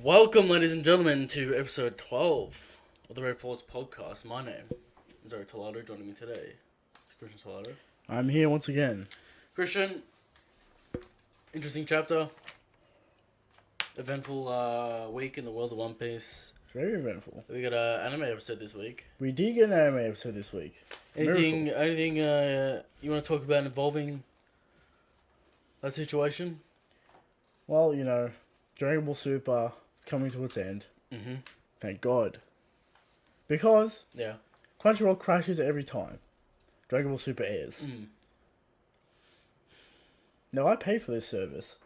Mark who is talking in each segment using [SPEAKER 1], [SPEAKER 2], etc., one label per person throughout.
[SPEAKER 1] Welcome, ladies and gentlemen, to episode 12 of the Red Force podcast. My name is Eric Tolado. Joining me today is Christian Tolado.
[SPEAKER 2] I'm here once again.
[SPEAKER 1] Christian, interesting chapter. Eventful week in the world of One Piece.
[SPEAKER 2] Very eventful.
[SPEAKER 1] We got an anime episode this week.
[SPEAKER 2] We did get an anime episode this week.
[SPEAKER 1] Anything you want to talk about involving that situation?
[SPEAKER 2] Well, Dragon Ball Super is coming to its end.
[SPEAKER 1] Mm-hmm.
[SPEAKER 2] Thank God. Because
[SPEAKER 1] Yeah.
[SPEAKER 2] Crunchyroll crashes every time Dragon Ball Super airs. Now, I pay for this service.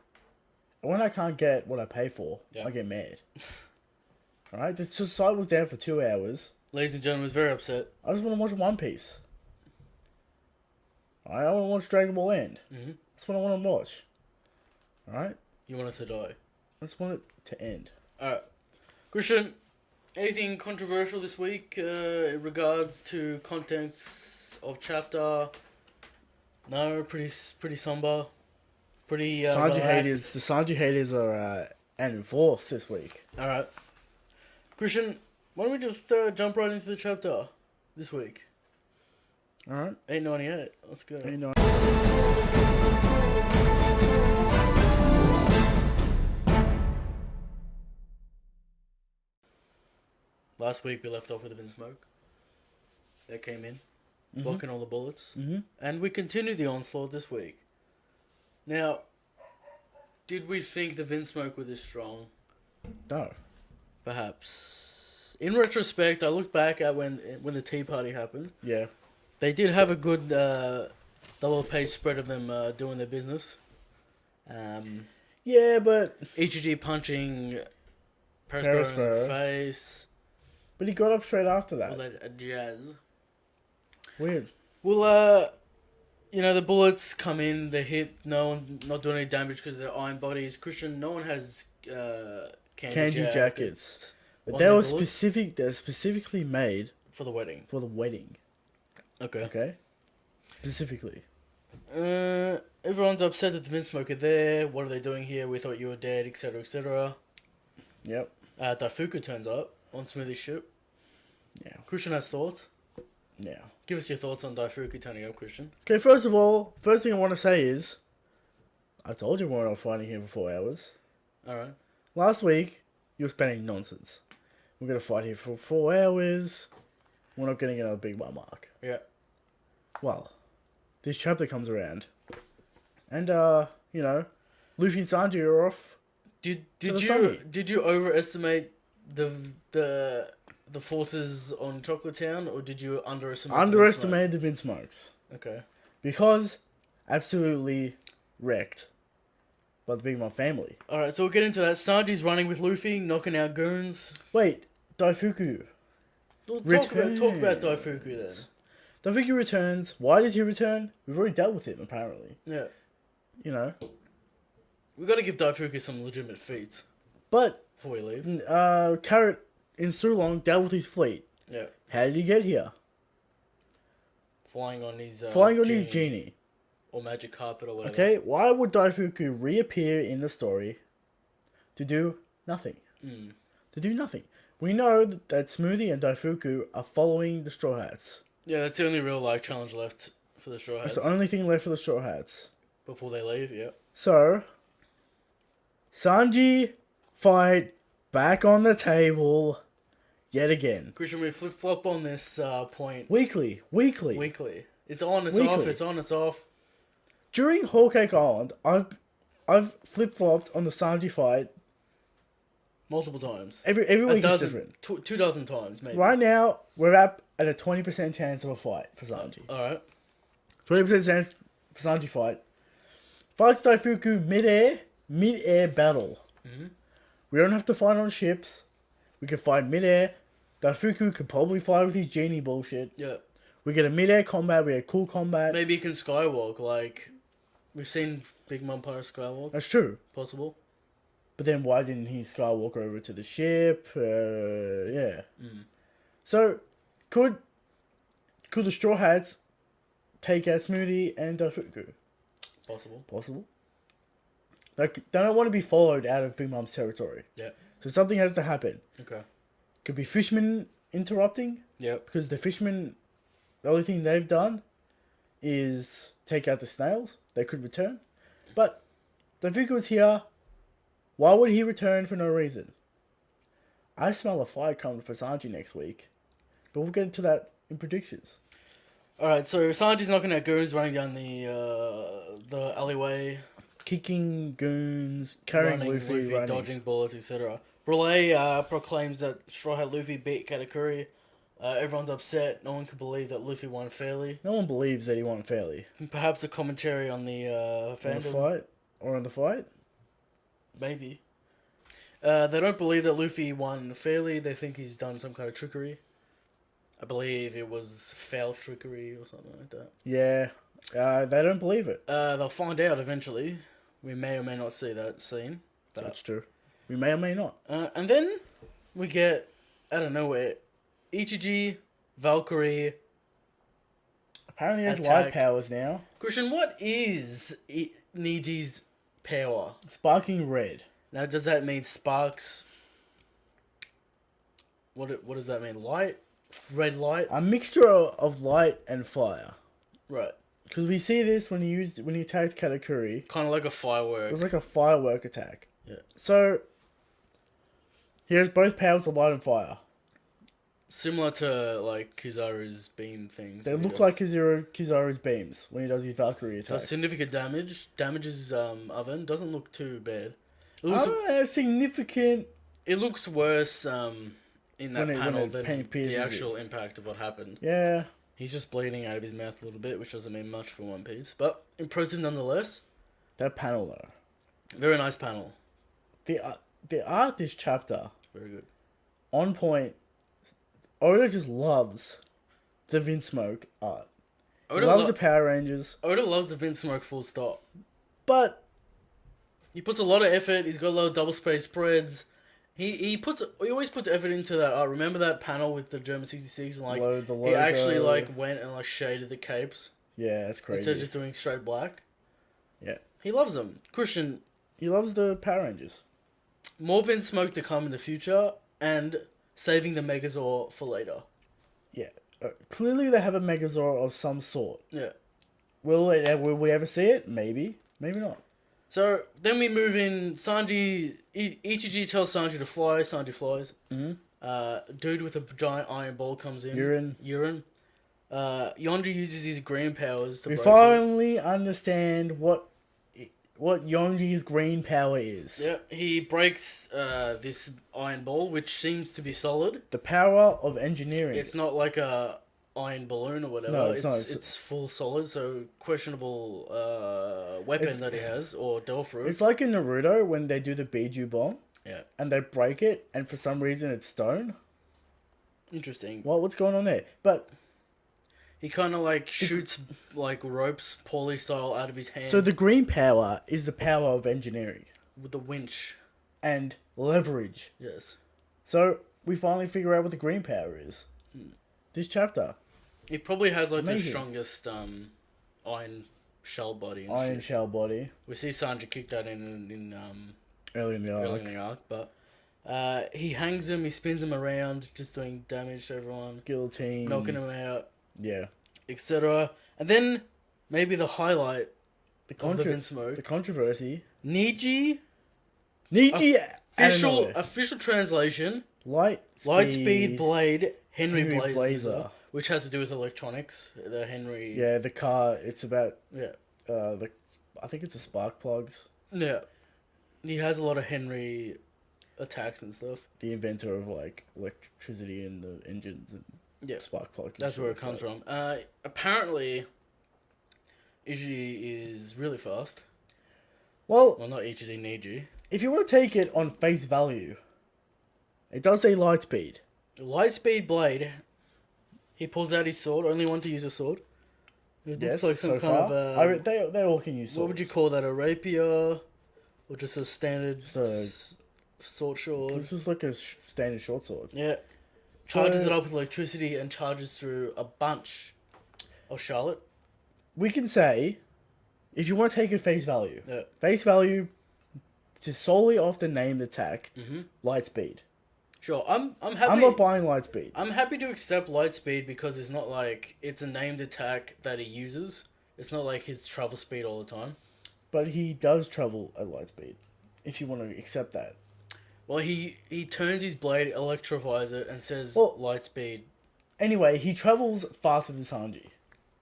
[SPEAKER 2] And when I can't get what I pay for,
[SPEAKER 1] Yeah.
[SPEAKER 2] I get mad. Alright? The site was down for 2 hours.
[SPEAKER 1] Ladies and gentlemen, was very upset.
[SPEAKER 2] I just want to watch One Piece. Alright? I want to watch Dragon Ball End.
[SPEAKER 1] Mm-hmm.
[SPEAKER 2] That's what I want to watch. Alright?
[SPEAKER 1] You want it to die.
[SPEAKER 2] I just want it to end.
[SPEAKER 1] Alright. Christian, anything controversial this week in regards to contents of chapter? No, pretty somber. Pretty
[SPEAKER 2] Sanji
[SPEAKER 1] relaxed.
[SPEAKER 2] haters. The Sanji haters are in force this week.
[SPEAKER 1] Alright. Christian, why don't we just jump right into the chapter this week?
[SPEAKER 2] Alright?
[SPEAKER 1] 898. Let's go. Last week we left off with the Vinsmoke. That came in, blocking all the bullets.
[SPEAKER 2] Mm-hmm.
[SPEAKER 1] And we continue the onslaught this week. Now, did we think the Vinsmoke were this strong?
[SPEAKER 2] No.
[SPEAKER 1] Perhaps. In retrospect, I look back at when the Tea Party happened.
[SPEAKER 2] Yeah.
[SPEAKER 1] They did have a good double-page spread of them doing their business.
[SPEAKER 2] Yeah, but
[SPEAKER 1] Ichiji punching Perisper in
[SPEAKER 2] Perisper.
[SPEAKER 1] the face.
[SPEAKER 2] he got up straight after
[SPEAKER 1] All
[SPEAKER 2] that.
[SPEAKER 1] that jazz.
[SPEAKER 2] Weird.
[SPEAKER 1] Well, the bullets come in, they hit, no one not doing any damage because they're iron bodies. Christian, no one has candy
[SPEAKER 2] jackets. But
[SPEAKER 1] on
[SPEAKER 2] they
[SPEAKER 1] their
[SPEAKER 2] were
[SPEAKER 1] bullets
[SPEAKER 2] they're specifically made
[SPEAKER 1] for the wedding.
[SPEAKER 2] for the wedding.
[SPEAKER 1] Okay.
[SPEAKER 2] Okay? Specifically.
[SPEAKER 1] Everyone's upset that the Vinsmoke are there. What are they doing here? We thought you were dead, etc., etc.
[SPEAKER 2] Yep.
[SPEAKER 1] Daifuku turns up on Smoothie's ship.
[SPEAKER 2] Yeah.
[SPEAKER 1] Christian has thoughts.
[SPEAKER 2] Yeah.
[SPEAKER 1] Give us your thoughts on Daifuku turning up, Christian.
[SPEAKER 2] Okay, first of all, first thing I want to say is, I told you we're not fighting here for 4 hours.
[SPEAKER 1] Alright.
[SPEAKER 2] Last week, you were spending nonsense. We're going to fight here for 4 hours. We're not getting another big one mark.
[SPEAKER 1] Yeah.
[SPEAKER 2] Well, this chapter comes around. And, Luffy and Sanji are off.
[SPEAKER 1] Did
[SPEAKER 2] the
[SPEAKER 1] you
[SPEAKER 2] Sunny.
[SPEAKER 1] did you overestimate the forces on Chocolate Town, or did you underestimate?
[SPEAKER 2] Underestimated the Vinsmokes.
[SPEAKER 1] Okay.
[SPEAKER 2] Because absolutely wrecked by the Big Mom family.
[SPEAKER 1] All right, so we'll get into that. Sanji's running with Luffy, knocking out goons.
[SPEAKER 2] Wait, Daifuku.
[SPEAKER 1] We'll talk about Daifuku then.
[SPEAKER 2] Daifuku returns. Why does he return? We've already dealt with him, apparently.
[SPEAKER 1] Yeah, we got to give Daifuku some legitimate feats
[SPEAKER 2] But,
[SPEAKER 1] before we leave.
[SPEAKER 2] Carrot in Sulong dealt with his fleet.
[SPEAKER 1] Yeah,
[SPEAKER 2] How did he get here?
[SPEAKER 1] flying on his
[SPEAKER 2] his genie.
[SPEAKER 1] or magic carpet or whatever.
[SPEAKER 2] Okay, why would Daifuku reappear in the story to do nothing? To do nothing. We know that Smoothie and Daifuku are following the Straw Hats.
[SPEAKER 1] Yeah, that's the only real challenge left for the Straw Hats
[SPEAKER 2] That's the only thing left for the Straw Hats.
[SPEAKER 1] before they leave. Yeah.
[SPEAKER 2] So, Sanji fight back on the table yet again.
[SPEAKER 1] Christian, we flip flop on this point
[SPEAKER 2] Weekly.
[SPEAKER 1] weekly. It's on, it's off, it's on, it's off.
[SPEAKER 2] During Whole Cake Island, I've flip flopped on the Sanji fight.
[SPEAKER 1] Multiple times.
[SPEAKER 2] Every week is different.
[SPEAKER 1] 2 dozen times, maybe.
[SPEAKER 2] Right now, we're up at a 20% chance of a fight for Sanji.
[SPEAKER 1] Alright.
[SPEAKER 2] 20% chance for Sanji fight. Fights Daifuku mid-air battle.
[SPEAKER 1] Mm-hmm.
[SPEAKER 2] We don't have to fight on ships. We can fight mid-air. Daifuku can probably fly with his genie bullshit.
[SPEAKER 1] Yeah.
[SPEAKER 2] We get a mid-air combat. We get cool combat.
[SPEAKER 1] Maybe he can skywalk, like we've seen Big Mom Pirate skywalk.
[SPEAKER 2] That's true.
[SPEAKER 1] Possible.
[SPEAKER 2] But then why didn't he skywalk over to the ship? Yeah.
[SPEAKER 1] Mm.
[SPEAKER 2] So, could the Straw Hats take out Smoothie and Daifuku?
[SPEAKER 1] Possible.
[SPEAKER 2] Possible. Like, they don't want to be followed out of Big Mom's territory.
[SPEAKER 1] Yeah.
[SPEAKER 2] So something has to happen.
[SPEAKER 1] Okay.
[SPEAKER 2] Could be fishermen interrupting,
[SPEAKER 1] Yep.
[SPEAKER 2] because the fishermen, the only thing they've done is take out the snails. They could return. But Daifuku was here. Why would he return for no reason? I smell a fight coming for Sanji next week. But we'll get into that in predictions.
[SPEAKER 1] Alright, so Sanji's knocking out goons, running down the alleyway,
[SPEAKER 2] Kicking goons, carrying
[SPEAKER 1] running
[SPEAKER 2] Luffy, running.
[SPEAKER 1] dodging bullets, etc. Brule proclaims that Straw Hat Luffy beat Katakuri. Everyone's upset. No one can believe that Luffy won fairly.
[SPEAKER 2] No one believes that he won fairly.
[SPEAKER 1] Perhaps a commentary on the
[SPEAKER 2] On
[SPEAKER 1] fandom.
[SPEAKER 2] the fight? Or on the fight?
[SPEAKER 1] Maybe. They don't believe that Luffy won fairly. They think he's done some kind of trickery. I believe it was foul trickery or something like that.
[SPEAKER 2] Yeah. They don't believe it.
[SPEAKER 1] They'll find out eventually. We may or may not see that scene. But,
[SPEAKER 2] That's true. We may or may not.
[SPEAKER 1] and then we get, out of nowhere, Ichiji, Valkyrie.
[SPEAKER 2] Apparently he has
[SPEAKER 1] Attack.
[SPEAKER 2] light powers now.
[SPEAKER 1] Christian, what is Niji's power?
[SPEAKER 2] Sparking red.
[SPEAKER 1] Now, does that mean sparks? What does that mean? Light? Red light?
[SPEAKER 2] A mixture of light and fire.
[SPEAKER 1] Right.
[SPEAKER 2] Because we see this when he attacked Katakuri.
[SPEAKER 1] Kind of like a firework.
[SPEAKER 2] It was like a firework attack.
[SPEAKER 1] Yeah.
[SPEAKER 2] So, he has both powers of light and fire.
[SPEAKER 1] Similar to, like, Kizaru's beam things.
[SPEAKER 2] They
[SPEAKER 1] that he
[SPEAKER 2] look
[SPEAKER 1] does.
[SPEAKER 2] like Kizaru's beams when he does his Valkyrie attack.
[SPEAKER 1] Does significant damage. Damages oven. Doesn't look too bad. It
[SPEAKER 2] I
[SPEAKER 1] looks,
[SPEAKER 2] don't know, significant.
[SPEAKER 1] it looks worse in that
[SPEAKER 2] When
[SPEAKER 1] panel
[SPEAKER 2] it
[SPEAKER 1] than
[SPEAKER 2] pierces
[SPEAKER 1] the
[SPEAKER 2] it.
[SPEAKER 1] actual impact of what happened.
[SPEAKER 2] Yeah.
[SPEAKER 1] He's just bleeding out of his mouth a little bit, which doesn't mean much for One Piece. But impressive nonetheless.
[SPEAKER 2] That panel, though.
[SPEAKER 1] Very nice panel.
[SPEAKER 2] The art this chapter,
[SPEAKER 1] Very good.
[SPEAKER 2] on point. Oda just loves the Vinsmoke art. He
[SPEAKER 1] Oda,
[SPEAKER 2] loves the Power Rangers.
[SPEAKER 1] Oda loves the Vinsmoke full stop.
[SPEAKER 2] But
[SPEAKER 1] He puts a lot of effort. He's got a lot of double space spreads. He always puts effort into that art. Remember that panel with the German 66 and like
[SPEAKER 2] the
[SPEAKER 1] he actually
[SPEAKER 2] logo.
[SPEAKER 1] like went and like shaded the capes
[SPEAKER 2] Yeah, that's crazy.
[SPEAKER 1] instead of just doing straight black.
[SPEAKER 2] Yeah.
[SPEAKER 1] He loves them. Christian,
[SPEAKER 2] He loves the Power Rangers.
[SPEAKER 1] more Vinsmoke to come in the future and saving the Megazord for later.
[SPEAKER 2] Yeah. Clearly they have a Megazord of some sort.
[SPEAKER 1] Yeah.
[SPEAKER 2] Will we ever see it? Maybe. Maybe not.
[SPEAKER 1] So then we move in. Sanji, Ichiji tells Sanji to fly. Sanji flies.
[SPEAKER 2] Mm-hmm.
[SPEAKER 1] Dude with a giant iron ball comes in.
[SPEAKER 2] Urine.
[SPEAKER 1] Yonji uses his green powers to
[SPEAKER 2] We
[SPEAKER 1] break it.
[SPEAKER 2] finally understand what Yonji's green power is.
[SPEAKER 1] Yeah, he breaks this iron ball, which seems to be solid.
[SPEAKER 2] The power of engineering.
[SPEAKER 1] It's not like a iron balloon or whatever.
[SPEAKER 2] No,
[SPEAKER 1] it's
[SPEAKER 2] not.
[SPEAKER 1] It's full solid, so questionable weapon that he has or delve through.
[SPEAKER 2] It's like in Naruto when they do the Biju bomb
[SPEAKER 1] Yeah,
[SPEAKER 2] and they break it and for some reason it's stone.
[SPEAKER 1] interesting.
[SPEAKER 2] What's going on there? But
[SPEAKER 1] He kind of like shoots like ropes, Paulie style, out of his hand
[SPEAKER 2] so the green power is the power of engineering
[SPEAKER 1] with the winch.
[SPEAKER 2] and leverage.
[SPEAKER 1] Yes,
[SPEAKER 2] So we finally figure out what the green power is. This chapter.
[SPEAKER 1] he probably has like the
[SPEAKER 2] Amazing.
[SPEAKER 1] strongest iron shell body. And
[SPEAKER 2] Iron
[SPEAKER 1] shit.
[SPEAKER 2] shell body.
[SPEAKER 1] We see Sanji kick that in
[SPEAKER 2] Early in the arc.
[SPEAKER 1] early in the arc, but he hangs him, he spins him around, just doing damage to everyone,
[SPEAKER 2] Guillotine.
[SPEAKER 1] knocking him out,
[SPEAKER 2] Yeah.
[SPEAKER 1] etc. And then maybe the highlight
[SPEAKER 2] The,
[SPEAKER 1] of the
[SPEAKER 2] contro-
[SPEAKER 1] Vinsmoke.
[SPEAKER 2] the controversy.
[SPEAKER 1] Niji,
[SPEAKER 2] Niji
[SPEAKER 1] official translation,
[SPEAKER 2] Light
[SPEAKER 1] Lightspeed Blade Henry,
[SPEAKER 2] Henry
[SPEAKER 1] Blazer, which has to do with electronics. The Henry.
[SPEAKER 2] Yeah, the car. It's about
[SPEAKER 1] Yeah.
[SPEAKER 2] I think it's the spark plugs.
[SPEAKER 1] Yeah. He has a lot of Henry attacks and stuff.
[SPEAKER 2] The inventor of like electricity and the engines and
[SPEAKER 1] Yeah.
[SPEAKER 2] spark plugs.
[SPEAKER 1] That's where it comes from. Apparently, Ichiji is really fast.
[SPEAKER 2] Well,
[SPEAKER 1] Well, not Ichiji, Niji.
[SPEAKER 2] if you want to take it on face value, it does say light speed.
[SPEAKER 1] Lightspeed Blade. He pulls out his sword. Only one to use a sword. It looks like some kind of a...
[SPEAKER 2] they all can use swords.
[SPEAKER 1] what would you call that? A rapier? Or just a standard
[SPEAKER 2] Just a-
[SPEAKER 1] sword sword?
[SPEAKER 2] This is like a standard short sword.
[SPEAKER 1] Yeah. Charges
[SPEAKER 2] So-
[SPEAKER 1] it up with electricity and charges through a bunch of Charlotte.
[SPEAKER 2] We can say, if you want to take it face value,
[SPEAKER 1] Yeah.
[SPEAKER 2] face value, just solely off the named attack,
[SPEAKER 1] Mm-hmm.
[SPEAKER 2] light speed.
[SPEAKER 1] Sure, I'm happy.
[SPEAKER 2] I'm not buying light speed.
[SPEAKER 1] I'm happy to accept light speed because it's not like it's a named attack that he uses. It's not like his travel speed all the time.
[SPEAKER 2] But he does travel at light speed, if you want to accept that.
[SPEAKER 1] Well, he turns his blade, electrifies it, and says
[SPEAKER 2] Well-
[SPEAKER 1] light speed.
[SPEAKER 2] Anyway, he travels faster than Sanji.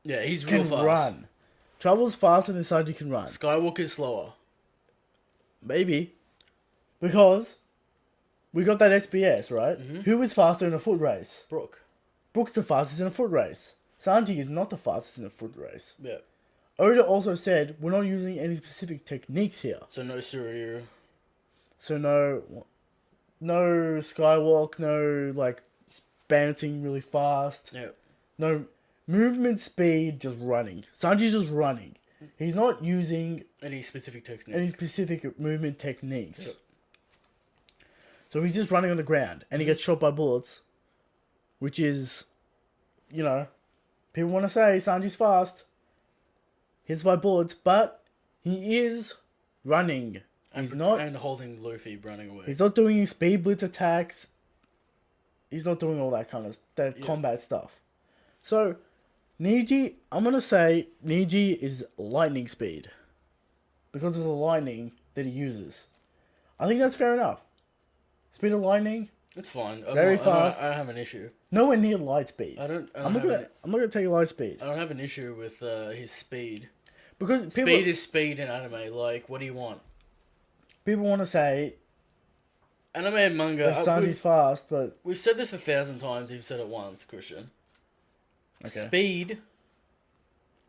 [SPEAKER 1] Yeah, he's real
[SPEAKER 2] Can
[SPEAKER 1] fast.
[SPEAKER 2] run. Travels faster than Sanji can run.
[SPEAKER 1] Skywalker's slower.
[SPEAKER 2] Maybe. Because we got that SBS, right?
[SPEAKER 1] Mm-hmm.
[SPEAKER 2] Who is faster in a foot race?
[SPEAKER 1] Brooke.
[SPEAKER 2] Brooke's the fastest in a foot race. Sanji is not the fastest in a foot race.
[SPEAKER 1] Yeah.
[SPEAKER 2] Oda also said we're not using any specific techniques here.
[SPEAKER 1] So no Surya.
[SPEAKER 2] So no skywalk, no like bouncing really fast.
[SPEAKER 1] Yeah.
[SPEAKER 2] No movement speed, just running. Sanji's just running. He's not using
[SPEAKER 1] Any specific technique.
[SPEAKER 2] any specific movement techniques.
[SPEAKER 1] Yep.
[SPEAKER 2] So he's just running on the ground and he gets shot by bullets, which is, you know, people want to say Sanji's fast. Hits by bullets, but he is running. He's not.
[SPEAKER 1] And holding Luffy running away.
[SPEAKER 2] He's not doing speed blitz attacks. He's not doing all that kind of combat stuff. So, Niji, I'm gonna say Niji is lightning speed because of the lightning that he uses. I think that's fair enough. Speed of lightning,
[SPEAKER 1] It's fine.
[SPEAKER 2] Very fast.
[SPEAKER 1] I don't have an issue.
[SPEAKER 2] nowhere near light speed.
[SPEAKER 1] I'm
[SPEAKER 2] I'm not gonna take light speed
[SPEAKER 1] I don't have an issue with his speed.
[SPEAKER 2] because
[SPEAKER 1] Speed is speed in anime. Like, what do you want?
[SPEAKER 2] people want to say
[SPEAKER 1] Anime and manga.
[SPEAKER 2] that Sanji's fast, but
[SPEAKER 1] We've said this 1,000 times. You've said it once, Christian.
[SPEAKER 2] Okay.
[SPEAKER 1] Speed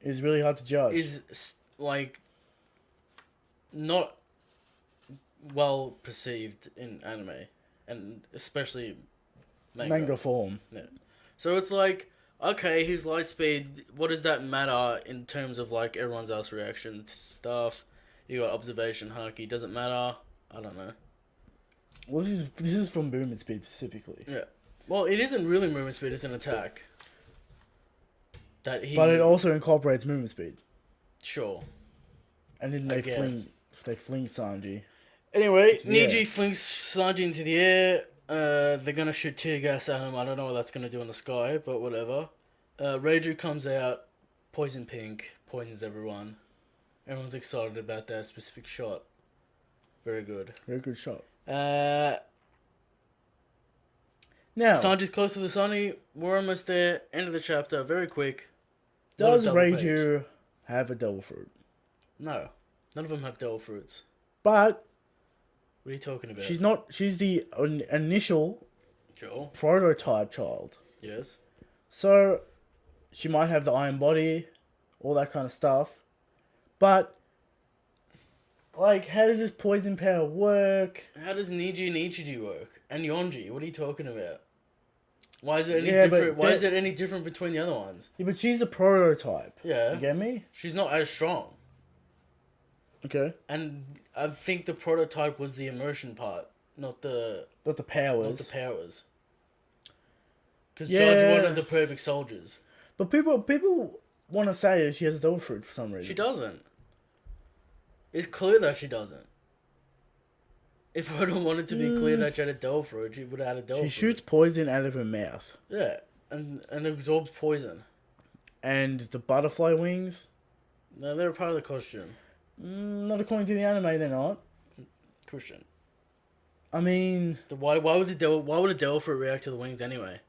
[SPEAKER 2] it's really hard to judge.
[SPEAKER 1] is like not well perceived in anime, and especially
[SPEAKER 2] manga form.
[SPEAKER 1] Yeah. So it's like, okay, his light speed. What does that matter in terms of like everyone's else reaction stuff? You got observation haki. Doesn't matter. I don't know.
[SPEAKER 2] Well, this is from movement speed specifically.
[SPEAKER 1] Yeah. Well, it isn't really movement speed. It's an attack. That he.
[SPEAKER 2] But it also incorporates movement speed.
[SPEAKER 1] Sure.
[SPEAKER 2] And then
[SPEAKER 1] I
[SPEAKER 2] they
[SPEAKER 1] guess.
[SPEAKER 2] fling Sanji.
[SPEAKER 1] Anyway,
[SPEAKER 2] the air.
[SPEAKER 1] Niji flings Sanji into the air. They're gonna shoot tear gas at him. I don't know what that's gonna do in the sky, but whatever. Reiju comes out, poison pink, poisons everyone. Everyone's excited about that specific shot. Very good.
[SPEAKER 2] Very good shot.
[SPEAKER 1] Now,
[SPEAKER 2] Now,
[SPEAKER 1] Sanji's close to the sunny. We're almost there. End of the chapter. Very quick.
[SPEAKER 2] does
[SPEAKER 1] What a double page.
[SPEAKER 2] Reiju have a devil fruit?
[SPEAKER 1] No, none of them have devil fruits.
[SPEAKER 2] But
[SPEAKER 1] What are you talking about?
[SPEAKER 2] she's not. She's the initial
[SPEAKER 1] Sure.
[SPEAKER 2] prototype child.
[SPEAKER 1] Yes.
[SPEAKER 2] So she might have the iron body, all that kind of stuff. But like, how does this poison power work?
[SPEAKER 1] How does Niji and Ichiji work? And Yonji, what are you talking about? Why is it any
[SPEAKER 2] Yeah, but
[SPEAKER 1] different? Why
[SPEAKER 2] that-
[SPEAKER 1] is it any different between the other ones?
[SPEAKER 2] Yeah, but she's the prototype.
[SPEAKER 1] Yeah.
[SPEAKER 2] You get me?
[SPEAKER 1] She's not as strong.
[SPEAKER 2] Okay.
[SPEAKER 1] And I think the prototype was the immersion part, not the
[SPEAKER 2] Not the powers.
[SPEAKER 1] not the powers. Because
[SPEAKER 2] Yeah.
[SPEAKER 1] Judge wanted the perfect soldiers.
[SPEAKER 2] But people want to say that she has a devil fruit for some reason.
[SPEAKER 1] She doesn't. It's clear that she doesn't. If Oda wanted to be clear that she had a devil fruit, she would have had a devil fruit.
[SPEAKER 2] She shoots poison out of her mouth.
[SPEAKER 1] Yeah, and absorbs poison.
[SPEAKER 2] And the butterfly wings,
[SPEAKER 1] No, they're part of the costume.
[SPEAKER 2] not according to the anime, they're not.
[SPEAKER 1] Christian.
[SPEAKER 2] I mean,
[SPEAKER 1] Why would a devil fruit react to the wings anyway?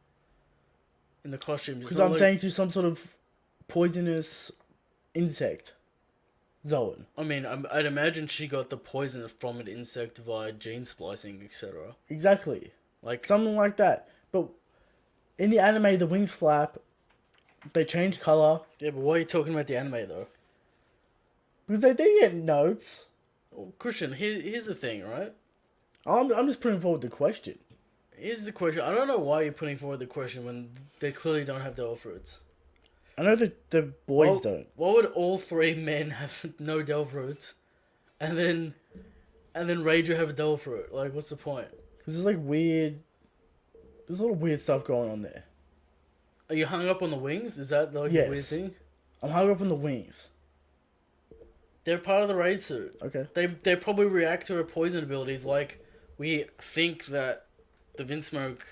[SPEAKER 1] In the costume,
[SPEAKER 2] because I'm saying she's some sort of poisonous insect. Zoan.
[SPEAKER 1] I mean, I'd imagine she got the poison from an insect via gene splicing, etc.
[SPEAKER 2] Exactly.
[SPEAKER 1] Like,
[SPEAKER 2] Something like that. But in the anime, the wings flap. They change color.
[SPEAKER 1] yeah, but why are you talking about the anime though?
[SPEAKER 2] Because they get notes.
[SPEAKER 1] Well, Christian, here's the thing, right?
[SPEAKER 2] I'm just putting forward the question.
[SPEAKER 1] Here's the question. I don't know why you're putting forward the question when they clearly don't have devil fruits.
[SPEAKER 2] I know that the boys
[SPEAKER 1] Why-
[SPEAKER 2] don't.
[SPEAKER 1] Why would all three men have no devil fruits, and then Reiju have a devil fruit? Like, what's the point?
[SPEAKER 2] Because there's like weird. There's a lot of weird stuff going on there.
[SPEAKER 1] Are you hung up on the wings? Is that like
[SPEAKER 2] Yes.
[SPEAKER 1] a weird thing?
[SPEAKER 2] I'm hung up on the wings.
[SPEAKER 1] They're part of the raid suit.
[SPEAKER 2] Okay.
[SPEAKER 1] They probably react to her poison abilities like we think that the Vinsmoke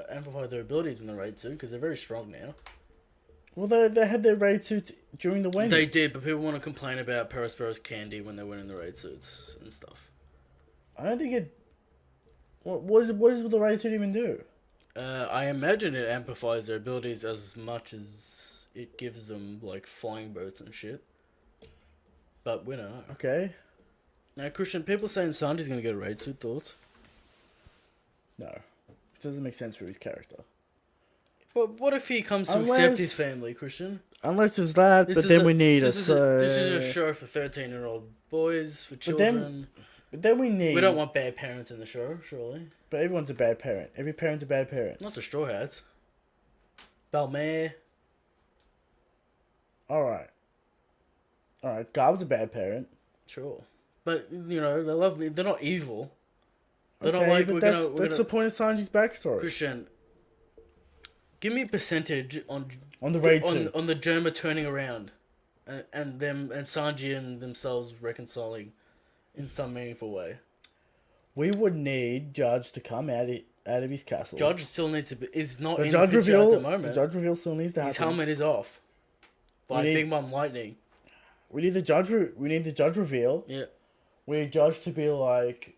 [SPEAKER 1] amplify their abilities in the raid suit because they're very strong now.
[SPEAKER 2] Well, they had their raid suits during the wedding.
[SPEAKER 1] They did, but people want to complain about Perospero's candy when they went in the raid suits and stuff.
[SPEAKER 2] I don't think it... What does the raid suit even do?
[SPEAKER 1] I imagine it amplifies their abilities as much as it gives them, like, flying boats and shit. But we don't know.
[SPEAKER 2] Okay.
[SPEAKER 1] Now, Christian, people saying Sanji's gonna get a raid suit, thoughts?
[SPEAKER 2] No. It doesn't make sense for his character.
[SPEAKER 1] But what if he comes to accept his family, Christian?
[SPEAKER 2] Unless there's that, but then we need
[SPEAKER 1] this is a show for 13-year-old boys, for children.
[SPEAKER 2] But then we need...
[SPEAKER 1] We don't want bad parents in the show, surely.
[SPEAKER 2] But everyone's a bad parent. Every parent's a bad parent.
[SPEAKER 1] Not the Straw Hats. Balmair.
[SPEAKER 2] Alright, Garb's a bad parent.
[SPEAKER 1] Sure. But, you know, they're lovely. They're not evil. They're
[SPEAKER 2] Okay,
[SPEAKER 1] not like,
[SPEAKER 2] but that's the point of Sanji's backstory.
[SPEAKER 1] Christian, give me a percentage on
[SPEAKER 2] the raid suit.
[SPEAKER 1] On the Germa turning around, and Sanji and themselves reconciling in some meaningful way.
[SPEAKER 2] We would need Judge to come out of his castle.
[SPEAKER 1] Judge still needs to be... Is not
[SPEAKER 2] the
[SPEAKER 1] in
[SPEAKER 2] judge
[SPEAKER 1] the picture
[SPEAKER 2] reveal,
[SPEAKER 1] at the moment.
[SPEAKER 2] The Judge reveal still needs to happen.
[SPEAKER 1] His helmet is off. By Big Mom Lightning.
[SPEAKER 2] We need the Judge reveal.
[SPEAKER 1] Yeah.
[SPEAKER 2] We need Judge to be like,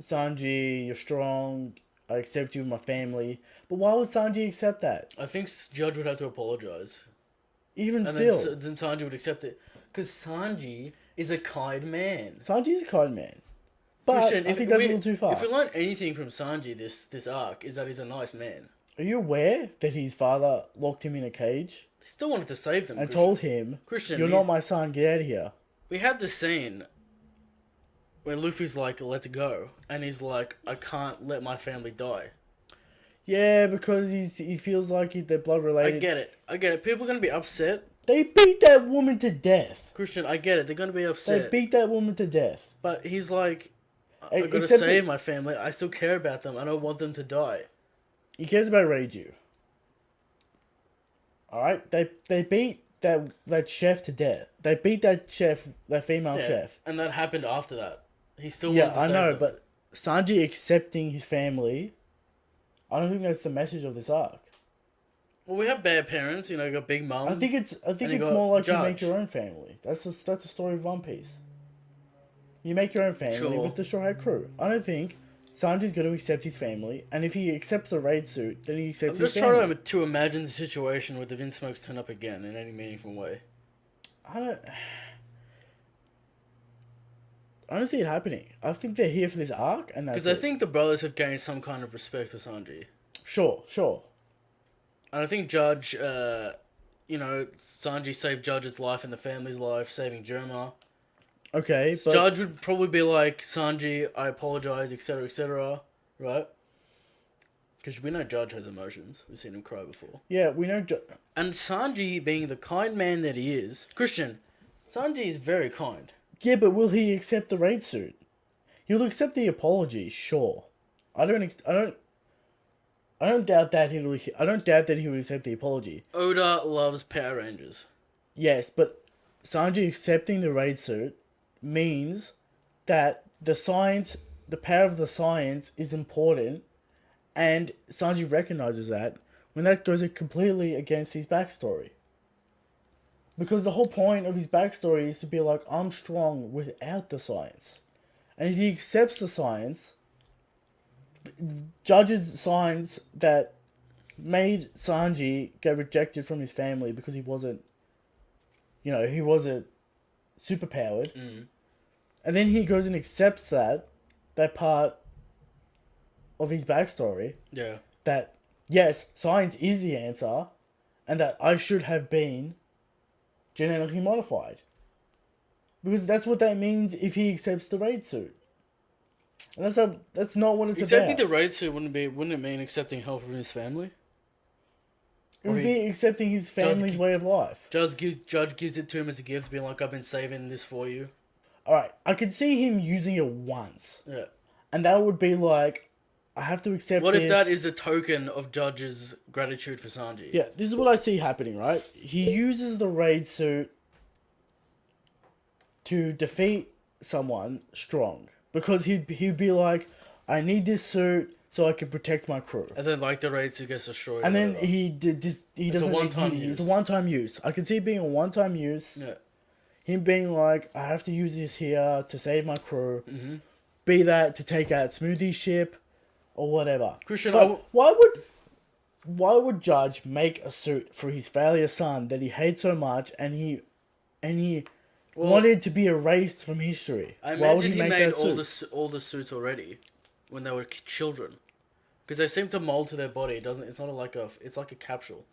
[SPEAKER 2] Sanji, you're strong. I accept you in my family. But why would Sanji accept that?
[SPEAKER 1] I think Judge would have to apologize.
[SPEAKER 2] Even still.
[SPEAKER 1] Then Sanji would accept it. Because Sanji is a kind man.
[SPEAKER 2] Sanji's a kind man. But
[SPEAKER 1] Christian,
[SPEAKER 2] I think that's a little too far.
[SPEAKER 1] If we learn anything from Sanji this arc, is that he's a nice man.
[SPEAKER 2] Are you aware that his father locked him in a cage?
[SPEAKER 1] He still wanted to save them,
[SPEAKER 2] and
[SPEAKER 1] Christian.
[SPEAKER 2] told him,
[SPEAKER 1] Christian,
[SPEAKER 2] you're not my son, get out of here.
[SPEAKER 1] We had this scene where Luffy's like, let's go. And he's like, I can't let my family die.
[SPEAKER 2] Yeah, because he feels like they're blood related.
[SPEAKER 1] I get it. People are going to be upset.
[SPEAKER 2] They beat that woman to death.
[SPEAKER 1] Christian, I get it. They're going to be upset.
[SPEAKER 2] They beat that woman to death.
[SPEAKER 1] But he's like, I've got to save my family. I still care about them. I don't want them to die.
[SPEAKER 2] He cares about Reiju. Alright? They beat that chef to death. They beat that female chef.
[SPEAKER 1] And that happened after that. He still wanted to save them.
[SPEAKER 2] But Sanji accepting his family, I don't think that's the message of this arc.
[SPEAKER 1] Well, we have bad parents, you know, you got Big Mom.
[SPEAKER 2] I think it's more like you make your own family. That's the story of One Piece. You make your own family with the Straw Hat crew. I don't think Sanji's going to accept his family, and if he accepts the raid suit, then he accepts his family.
[SPEAKER 1] I'm just trying to imagine the situation where the Vinsmokes turn up again in any meaningful way.
[SPEAKER 2] I don't see it happening. I think they're here for this arc, and that's
[SPEAKER 1] because I think the brothers have gained some kind of respect for Sanji.
[SPEAKER 2] Sure.
[SPEAKER 1] And I think Judge, Sanji saved Judge's life and the family's life, saving Germa.
[SPEAKER 2] Okay,
[SPEAKER 1] but Judge would probably be like, Sanji, I apologize, etc., right? Because we know Judge has emotions. We've seen him cry before.
[SPEAKER 2] Yeah, we know
[SPEAKER 1] And Sanji, being the kind man that he is... Christian, Sanji is very kind.
[SPEAKER 2] Yeah, but will he accept the raid suit? He'll accept the apology, sure. I don't doubt that he would accept the apology.
[SPEAKER 1] Oda loves Power Rangers.
[SPEAKER 2] Yes, but Sanji accepting the raid suit means that the power of the science is important, and Sanji recognizes that when that goes completely against his backstory. Because the whole point of his backstory is to be like, I'm strong without the science. And if he accepts the science, Judge's science that made Sanji get rejected from his family because he wasn't superpowered. And then he goes and accepts that part of his backstory.
[SPEAKER 1] Yeah.
[SPEAKER 2] That, yes, science is the answer, and that I should have been genetically modified. Because that's what that means if he accepts the raid suit. And that's not what it's about.
[SPEAKER 1] Accepting the raid suit wouldn't it mean accepting help from his family?
[SPEAKER 2] It would be accepting his family's way of life.
[SPEAKER 1] Judge gives it to him as a gift, being like, I've been saving this for you.
[SPEAKER 2] Alright, I could see him using it once.
[SPEAKER 1] Yeah.
[SPEAKER 2] And that would be like, I have to accept
[SPEAKER 1] What if that is the token of Judge's gratitude for Sanji?
[SPEAKER 2] Yeah, this is what I see happening, right? He uses the raid suit to defeat someone strong. Because he'd be like, I need this suit so I can protect my crew.
[SPEAKER 1] And then like the raid suit gets destroyed.
[SPEAKER 2] And
[SPEAKER 1] or
[SPEAKER 2] then
[SPEAKER 1] whatever.
[SPEAKER 2] he did this. He
[SPEAKER 1] It's a
[SPEAKER 2] doesn't.
[SPEAKER 1] one-time
[SPEAKER 2] It's a
[SPEAKER 1] use.
[SPEAKER 2] one-time use. I can see it being a one-time use.
[SPEAKER 1] Yeah.
[SPEAKER 2] Him being like, I have to use this here to save my crew.
[SPEAKER 1] Mm-hmm.
[SPEAKER 2] Be that to take out Smoothie's ship, or whatever.
[SPEAKER 1] Christian,
[SPEAKER 2] But why would Judge make a suit for his failure son that he hates so much, and he wanted to be erased from history?
[SPEAKER 1] I
[SPEAKER 2] Why would
[SPEAKER 1] imagine he
[SPEAKER 2] make
[SPEAKER 1] made
[SPEAKER 2] that suit?
[SPEAKER 1] all the suits already when they were children, because they seem to mold to their body. It's not it's like a capsule.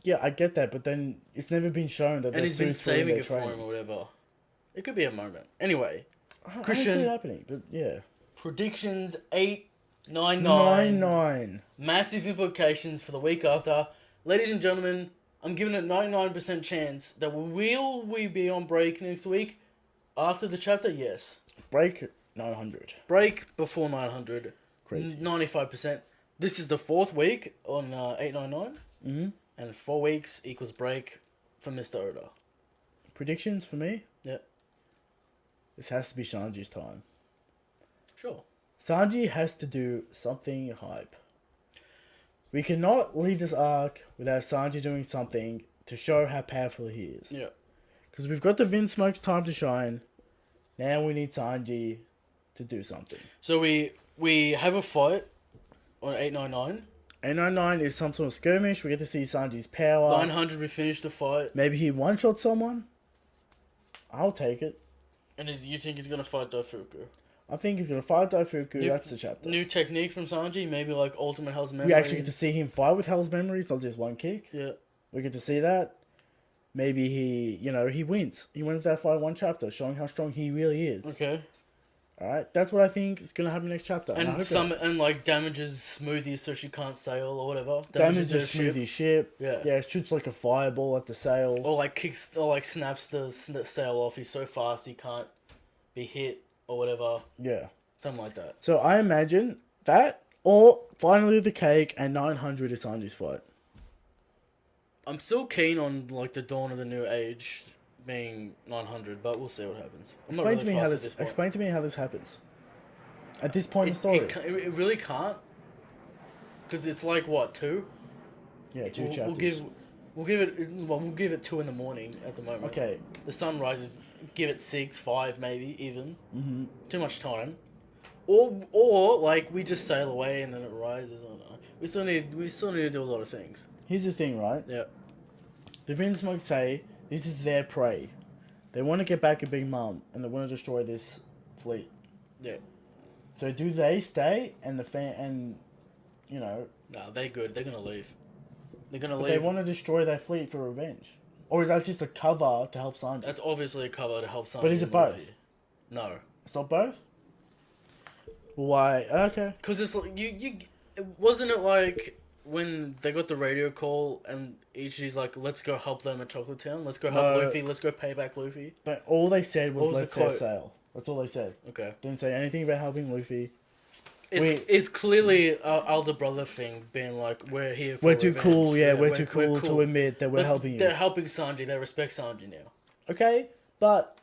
[SPEAKER 2] Yeah, I get that, but then it's never been shown that.
[SPEAKER 1] And he's been
[SPEAKER 2] suits were in
[SPEAKER 1] saving
[SPEAKER 2] their
[SPEAKER 1] it for
[SPEAKER 2] training.
[SPEAKER 1] him or whatever. It could be a moment. Anyway,
[SPEAKER 2] I don't
[SPEAKER 1] Christian,
[SPEAKER 2] see it happening, but yeah.
[SPEAKER 1] predictions 899.
[SPEAKER 2] 9-9.
[SPEAKER 1] Massive implications for the week after. Ladies and gentlemen, I'm giving it 99% chance that we be on break next week after the chapter? Yes.
[SPEAKER 2] Break 900.
[SPEAKER 1] Break before 900.
[SPEAKER 2] Crazy.
[SPEAKER 1] 95%. This is the 4th week on 899.
[SPEAKER 2] Mm-hmm.
[SPEAKER 1] And 4 weeks equals break for Mr. Oda.
[SPEAKER 2] Predictions for me?
[SPEAKER 1] Yeah.
[SPEAKER 2] This has to be Sanji's time.
[SPEAKER 1] Sure.
[SPEAKER 2] Sanji has to do something hype. We cannot leave this arc without Sanji doing something to show how powerful he is.
[SPEAKER 1] Yeah.
[SPEAKER 2] Because we've got the Vinsmoke's time to shine. Now we need Sanji to do something.
[SPEAKER 1] So we have a fight on 899.
[SPEAKER 2] 899 is some sort of skirmish. We get to see Sanji's power.
[SPEAKER 1] 900 we finish the fight.
[SPEAKER 2] Maybe he one-shot someone. I'll take it.
[SPEAKER 1] And you think he's going to fight Daifuku?
[SPEAKER 2] I think he's going to fight Daifuku. That's the chapter.
[SPEAKER 1] New technique from Sanji, maybe like Ultimate Hell's Memories.
[SPEAKER 2] We actually get to see him fight with Hell's Memories, not just one kick.
[SPEAKER 1] Yeah.
[SPEAKER 2] We get to see that. Maybe he wins. He wins that fight in one chapter, showing how strong he really is.
[SPEAKER 1] Okay.
[SPEAKER 2] Alright, that's what I think is going to happen next chapter. I
[SPEAKER 1] And
[SPEAKER 2] hope
[SPEAKER 1] and like damages Smoothie so she can't sail or whatever.
[SPEAKER 2] damages
[SPEAKER 1] their ship.
[SPEAKER 2] Smoothie's ship.
[SPEAKER 1] Yeah.
[SPEAKER 2] Yeah, shoots like a fireball at the sail.
[SPEAKER 1] Or like kicks, or like snaps the sail off. He's so fast he can't be hit or whatever.
[SPEAKER 2] Yeah.
[SPEAKER 1] Something like that.
[SPEAKER 2] So I imagine that, or finally the cake, and 900 is Sanji's fight.
[SPEAKER 1] I'm still keen on like the dawn of the new age being 900, but we'll see what happens.
[SPEAKER 2] Explain to me how this happens. At this point in the story.
[SPEAKER 1] It really can't. Because it's like what, 2?
[SPEAKER 2] Yeah, 2 chapters.
[SPEAKER 1] We'll give it 2 in the morning at the moment.
[SPEAKER 2] Okay.
[SPEAKER 1] The sun rises. Give it 6, 5 maybe even.
[SPEAKER 2] Mm-hmm.
[SPEAKER 1] Too much time. Or like we just sail away and then it rises. I don't know. We still need to do a lot of things.
[SPEAKER 2] Here's the thing, right?
[SPEAKER 1] Yeah.
[SPEAKER 2] The Vinsmoke say this is their prey. They want to get back at Big Mom and they want to destroy this fleet.
[SPEAKER 1] Yeah.
[SPEAKER 2] So do they stay and
[SPEAKER 1] No, they're good. They're gonna leave. They're gonna
[SPEAKER 2] but
[SPEAKER 1] leave.
[SPEAKER 2] they want to destroy their fleet for revenge? Or is that just a cover to help Sanji?
[SPEAKER 1] That's obviously a cover to help Sanji.
[SPEAKER 2] But is it both?
[SPEAKER 1] No.
[SPEAKER 2] It's not both? Why? Okay.
[SPEAKER 1] Because it's like, wasn't it like when they got the radio call and Ichiji's like, let's go help them at Chocolate Town. Let's go help Luffy. Let's go pay back Luffy.
[SPEAKER 2] But all they said was,
[SPEAKER 1] What was
[SPEAKER 2] let's
[SPEAKER 1] the
[SPEAKER 2] set
[SPEAKER 1] quote?
[SPEAKER 2] sail. That's all they said.
[SPEAKER 1] Okay.
[SPEAKER 2] Didn't say anything about helping Luffy.
[SPEAKER 1] It's clearly an elder brother thing, being like, we're here for
[SPEAKER 2] We're too
[SPEAKER 1] revenge.
[SPEAKER 2] cool, we're too cool to admit that we're helping you.
[SPEAKER 1] They're helping Sanji. They respect Sanji now.
[SPEAKER 2] Okay, but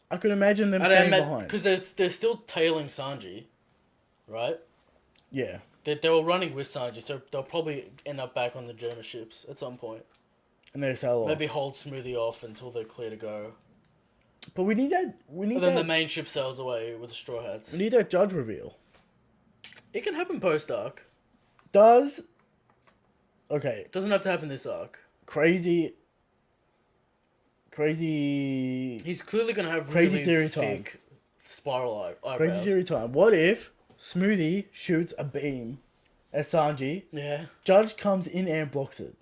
[SPEAKER 2] I could imagine them staying behind.
[SPEAKER 1] Because they're still tailing Sanji, right?
[SPEAKER 2] Yeah.
[SPEAKER 1] They were running with Sanji, so they'll probably end up back on the German ships at some point.
[SPEAKER 2] And they sail off.
[SPEAKER 1] Maybe hold Smoothie off until they're clear to go.
[SPEAKER 2] But we need that.
[SPEAKER 1] And then the main ship sails away with the Straw Hats.
[SPEAKER 2] We need that Judge reveal.
[SPEAKER 1] It can happen post-arc.
[SPEAKER 2] Okay.
[SPEAKER 1] It doesn't have to happen this arc.
[SPEAKER 2] Crazy.
[SPEAKER 1] He's clearly going to have
[SPEAKER 2] Crazy
[SPEAKER 1] really
[SPEAKER 2] theory time.
[SPEAKER 1] thick spiral eyebrows.
[SPEAKER 2] Crazy theory time. What if Smoothie shoots a beam at Sanji?
[SPEAKER 1] Yeah.
[SPEAKER 2] Judge comes in and blocks it.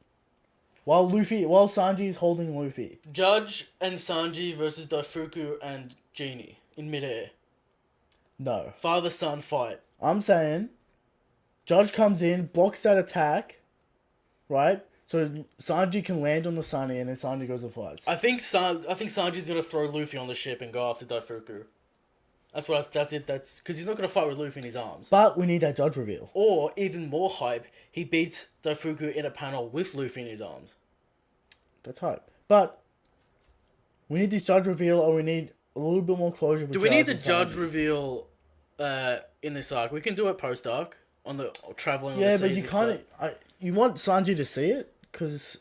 [SPEAKER 2] While Sanji is holding Luffy.
[SPEAKER 1] Judge and Sanji versus Daifuku and Genie in midair.
[SPEAKER 2] No.
[SPEAKER 1] Father-son fight.
[SPEAKER 2] I'm saying Judge comes in, blocks that attack, right? So Sanji can land on the Sunny and then Sanji goes and fights.
[SPEAKER 1] I think Sanji's gonna throw Luffy on the ship and go after Daifuku. That's because he's not gonna fight with Luffy in his arms.
[SPEAKER 2] But we need that Judge reveal.
[SPEAKER 1] Or even more hype, he beats Daifuku in a panel with Luffy in his arms.
[SPEAKER 2] That's hype. But We need this judge reveal, or we need a little bit more closure.
[SPEAKER 1] Do we need the
[SPEAKER 2] and
[SPEAKER 1] judge
[SPEAKER 2] Sanji.
[SPEAKER 1] reveal in this arc? We can do it post arc on the traveling.
[SPEAKER 2] Yeah,
[SPEAKER 1] on the
[SPEAKER 2] but you
[SPEAKER 1] seas,
[SPEAKER 2] can't. You want Sanji to see it, because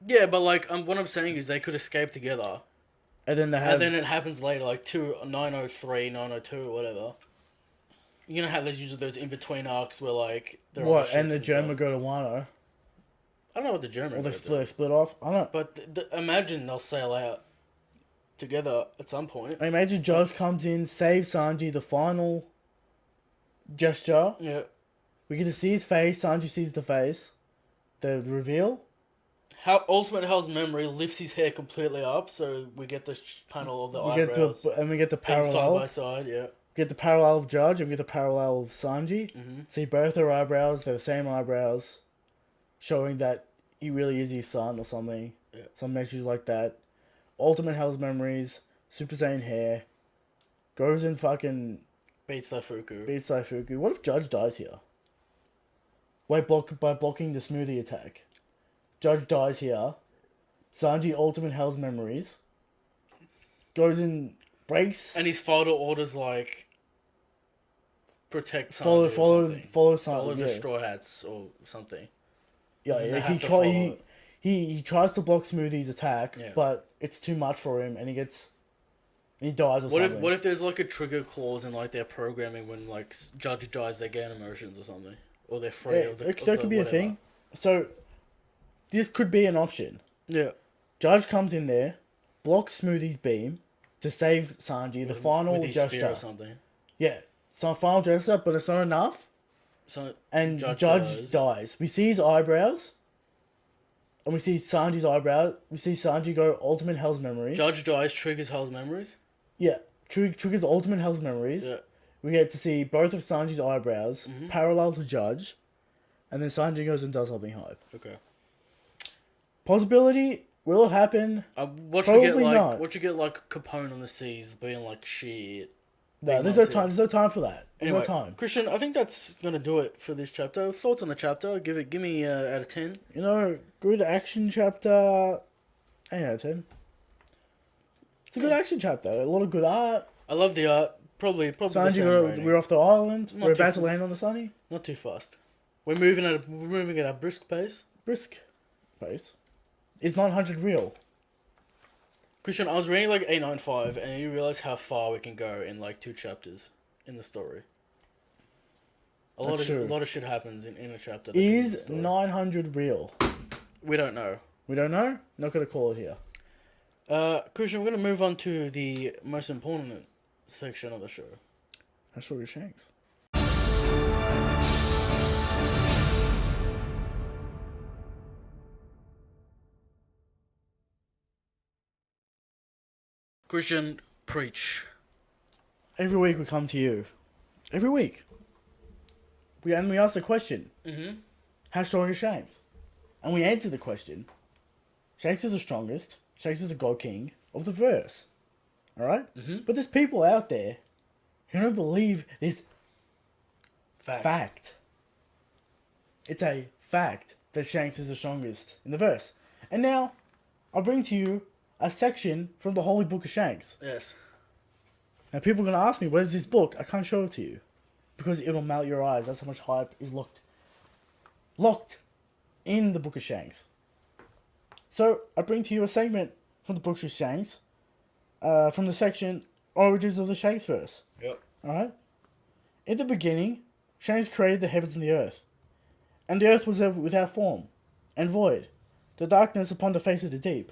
[SPEAKER 1] Yeah, but like what I'm saying is they could escape together,
[SPEAKER 2] and then they have.
[SPEAKER 1] and then it happens later, like 903, 902, or whatever. You know how there's usually those in between arcs where like they're on
[SPEAKER 2] what
[SPEAKER 1] ships
[SPEAKER 2] and the German
[SPEAKER 1] stuff.
[SPEAKER 2] go to Wano,
[SPEAKER 1] I don't know what the German.
[SPEAKER 2] or they
[SPEAKER 1] go
[SPEAKER 2] split off. I don't.
[SPEAKER 1] But imagine they'll sail out together at some point.
[SPEAKER 2] I imagine Judge comes in, saves Sanji. The final gesture.
[SPEAKER 1] Yeah.
[SPEAKER 2] We get to see his face. Sanji sees the face. The reveal.
[SPEAKER 1] How Ultimate Hell's memory lifts his hair completely up, so we get the panel of the eyebrows.
[SPEAKER 2] We get the
[SPEAKER 1] being
[SPEAKER 2] parallel.
[SPEAKER 1] side by side. Yeah.
[SPEAKER 2] We get the parallel of Judge, and we get the parallel of Sanji.
[SPEAKER 1] Mhm.
[SPEAKER 2] See both their eyebrows. They're the same eyebrows, showing that he really is his son or something.
[SPEAKER 1] Yeah.
[SPEAKER 2] Some messages like that. Ultimate Hell's memories. Super Saiyan hair. Goes and fucking
[SPEAKER 1] Beats Daifuku.
[SPEAKER 2] beats Saifuku. What if Judge dies here? By blocking the smoothie attack. Judge dies here. Sanji Ultimate Hell's memories. Goes and breaks.
[SPEAKER 1] And his father orders like protect Sanji
[SPEAKER 2] Follow
[SPEAKER 1] Sanji.
[SPEAKER 2] Sanji.
[SPEAKER 1] Follow the
[SPEAKER 2] Yeah.
[SPEAKER 1] Straw Hats or something.
[SPEAKER 2] Yeah,
[SPEAKER 1] And
[SPEAKER 2] yeah.
[SPEAKER 1] they
[SPEAKER 2] He,
[SPEAKER 1] have to
[SPEAKER 2] try,
[SPEAKER 1] follow
[SPEAKER 2] he tries to block Smoothie's attack,
[SPEAKER 1] Yeah.
[SPEAKER 2] but it's too much for him, and he dies or something.
[SPEAKER 1] What if there's like a trigger clause in like their programming when like Judge dies they gain emotions or something, or they're free
[SPEAKER 2] Yeah,
[SPEAKER 1] of the.
[SPEAKER 2] that could be a thing. So, this could be an option.
[SPEAKER 1] Yeah.
[SPEAKER 2] Judge comes in there, blocks Smoothie's beam to save Sanji. The final
[SPEAKER 1] with his spear
[SPEAKER 2] gesture.
[SPEAKER 1] or something.
[SPEAKER 2] Yeah, some final gesture, but it's not enough.
[SPEAKER 1] So
[SPEAKER 2] And
[SPEAKER 1] Judge
[SPEAKER 2] Judge dies. We see his eyebrows. And we see Sanji's eyebrows. We see Sanji go Ultimate Hell's memories.
[SPEAKER 1] Judge dies, triggers Hell's memories.
[SPEAKER 2] Yeah, triggers Ultimate Hell's memories.
[SPEAKER 1] Yeah.
[SPEAKER 2] We get to see both of Sanji's eyebrows parallel to Judge. And then Sanji goes and does something hype.
[SPEAKER 1] Okay.
[SPEAKER 2] Possibility, will it happen?
[SPEAKER 1] What you get
[SPEAKER 2] Probably
[SPEAKER 1] like?
[SPEAKER 2] not.
[SPEAKER 1] What you get like Capone on the seas being like shit.
[SPEAKER 2] No,
[SPEAKER 1] Big
[SPEAKER 2] there's no
[SPEAKER 1] months,
[SPEAKER 2] time.
[SPEAKER 1] yeah.
[SPEAKER 2] There's no time for that. There's
[SPEAKER 1] Anyway,
[SPEAKER 2] no time.
[SPEAKER 1] Christian, I think that's gonna do it for this chapter. Thoughts on the chapter? Give me out of 10.
[SPEAKER 2] You know, good action chapter. 8 out of 10. It's a good action chapter. A lot of good art.
[SPEAKER 1] I love the art. Probably the
[SPEAKER 2] Sanji,
[SPEAKER 1] same rating.
[SPEAKER 2] we're off the island.
[SPEAKER 1] Not
[SPEAKER 2] We're
[SPEAKER 1] too
[SPEAKER 2] about to
[SPEAKER 1] far.
[SPEAKER 2] land on the sunny.
[SPEAKER 1] Not too fast. We're moving at a brisk pace.
[SPEAKER 2] Brisk pace. Is 900 real?
[SPEAKER 1] Christian, I was reading like 895, and you realize how far we can go in like 2 chapters in the story. A
[SPEAKER 2] That's true.
[SPEAKER 1] lot of shit happens in a chapter. that can be the
[SPEAKER 2] Is
[SPEAKER 1] story.
[SPEAKER 2] 900 real?
[SPEAKER 1] We don't know.
[SPEAKER 2] We don't know. Not gonna call it here.
[SPEAKER 1] Christian, we're gonna move on to the most important section of the show.
[SPEAKER 2] That's what Shanks.
[SPEAKER 1] Christian, preach.
[SPEAKER 2] Every week we come to you. Every week. We ask the question.
[SPEAKER 1] Mm-hmm.
[SPEAKER 2] How strong is Shanks? And we answer the question. Shanks is the strongest. Shanks is the God King of the verse. Alright?
[SPEAKER 1] Mm-hmm.
[SPEAKER 2] But there's people out there who don't believe this fact. It's a fact that Shanks is the strongest in the verse. And now, I'll bring to you a section from the Holy Book of Shanks.
[SPEAKER 1] Yes.
[SPEAKER 2] Now people are going to ask me, where's this book? I can't show it to you. Because it'll melt your eyes. That's how much hype is locked in the Book of Shanks. So, I bring to you a segment from the Book of Shanks. From the section, Origins of the Shanks verse.
[SPEAKER 1] Yep.
[SPEAKER 2] Alright? In the beginning, Shanks created the heavens and the earth. And the earth was without form, and void. The darkness upon the face of the deep.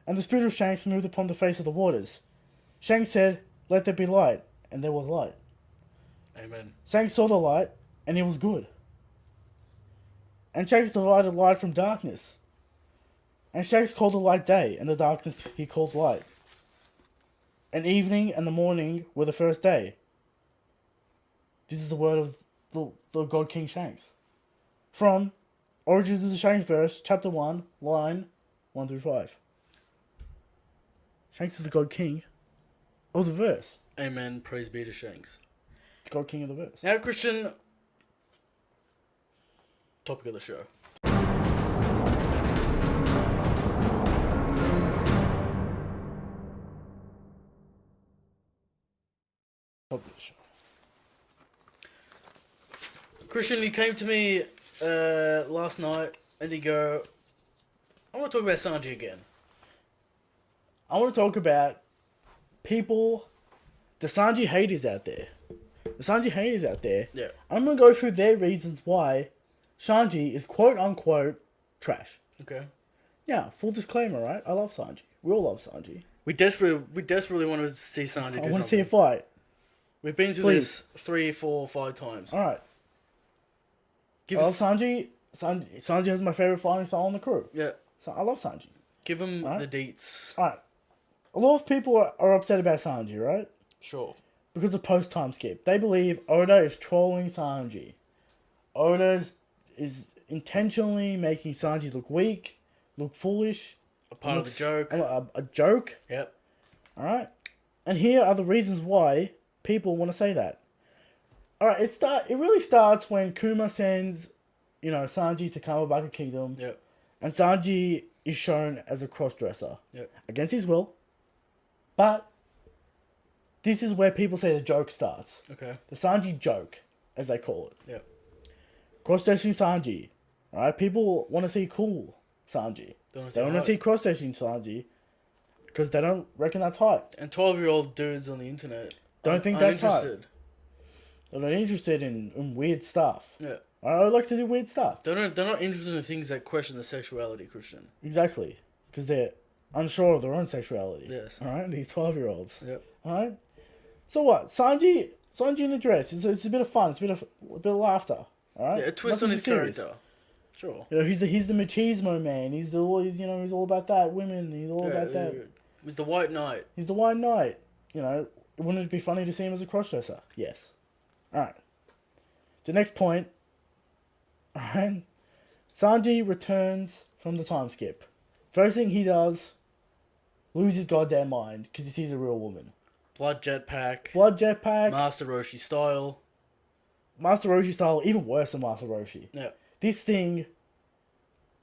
[SPEAKER 2] And the spirit of Shanks moved upon the face of the waters. Shanks said, "Let there be light," and there was light.
[SPEAKER 1] Amen.
[SPEAKER 2] Shanks saw the light, and it was good. And Shanks divided light from darkness. And Shanks called the light day, and the darkness he called light. And evening and the morning were the first day. This is the word of the God King Shanks. From Origins of the Shanks verse, chapter 1, line 1 through 5. Shanks is the God King of the verse.
[SPEAKER 1] Amen. Praise be to Shanks.
[SPEAKER 2] The God King of the verse.
[SPEAKER 1] Now, Christian, topic of the show.
[SPEAKER 2] Publisher.
[SPEAKER 1] Christian, you came to me last night and you go, I want to talk about Sanji again.
[SPEAKER 2] I want to talk about people, the Sanji haters out there.
[SPEAKER 1] Yeah.
[SPEAKER 2] I'm going to go through their reasons why Sanji is quote unquote trash.
[SPEAKER 1] Okay.
[SPEAKER 2] Yeah, full disclaimer, right? I love Sanji. We all love Sanji.
[SPEAKER 1] We desperately want to see Sanji do something.
[SPEAKER 2] I want to see a fight.
[SPEAKER 1] We've been through this 3, 4, 5 times.
[SPEAKER 2] Alright.
[SPEAKER 1] Give
[SPEAKER 2] I
[SPEAKER 1] us...
[SPEAKER 2] love Sanji. Sanji has my favorite fighting style on the crew.
[SPEAKER 1] Yeah.
[SPEAKER 2] So I love Sanji.
[SPEAKER 1] Give him the deets.
[SPEAKER 2] Alright. A lot of people are upset about Sanji, right?
[SPEAKER 1] Sure.
[SPEAKER 2] Because of post-time skip. They believe Oda is trolling Sanji. Oda is intentionally making Sanji look weak, look foolish.
[SPEAKER 1] A part of the joke.
[SPEAKER 2] A joke.
[SPEAKER 1] Yep.
[SPEAKER 2] Alright? And here are the reasons why people want to say that. Alright, it really starts when Kuma sends, Sanji to Kamabaka Kingdom.
[SPEAKER 1] Yep.
[SPEAKER 2] And Sanji is shown as a cross-dresser.
[SPEAKER 1] Yep.
[SPEAKER 2] Against his will. But this is where people say the joke starts.
[SPEAKER 1] Okay.
[SPEAKER 2] The Sanji joke, as they call it.
[SPEAKER 1] Yep.
[SPEAKER 2] Cross-dressing Sanji. Alright, people want to see cool Sanji. They want to see cross-dressing Sanji. Because they don't reckon that's hype.
[SPEAKER 1] And 12-year-old dudes on the internet
[SPEAKER 2] Don't think that's
[SPEAKER 1] interested.
[SPEAKER 2] hype. They're not interested in weird stuff.
[SPEAKER 1] Yeah.
[SPEAKER 2] I like to do weird stuff.
[SPEAKER 1] They're not interested in things that question the sexuality, Christian.
[SPEAKER 2] Exactly. Because they're unsure of their own sexuality.
[SPEAKER 1] Yes.
[SPEAKER 2] Alright, these 12-year-olds.
[SPEAKER 1] Yep.
[SPEAKER 2] Alright? So what? Sanji in a dress. It's a bit of fun. It's a bit of laughter. Alright?
[SPEAKER 1] Yeah, a twist
[SPEAKER 2] Nothing
[SPEAKER 1] on his
[SPEAKER 2] serious.
[SPEAKER 1] character. Sure.
[SPEAKER 2] He's the machismo man. He's all about that. Women. He's all about that.
[SPEAKER 1] He's the white knight.
[SPEAKER 2] He's the white knight. Wouldn't it be funny to see him as a crossdresser? Yes. Alright. The next point. Alright. Sanji returns from the time skip. First thing he does, lose his goddamn mind because he sees a real woman.
[SPEAKER 1] Blood jetpack.
[SPEAKER 2] Master
[SPEAKER 1] Roshi style.
[SPEAKER 2] Master Roshi style, even worse than Master Roshi.
[SPEAKER 1] Yeah.
[SPEAKER 2] This thing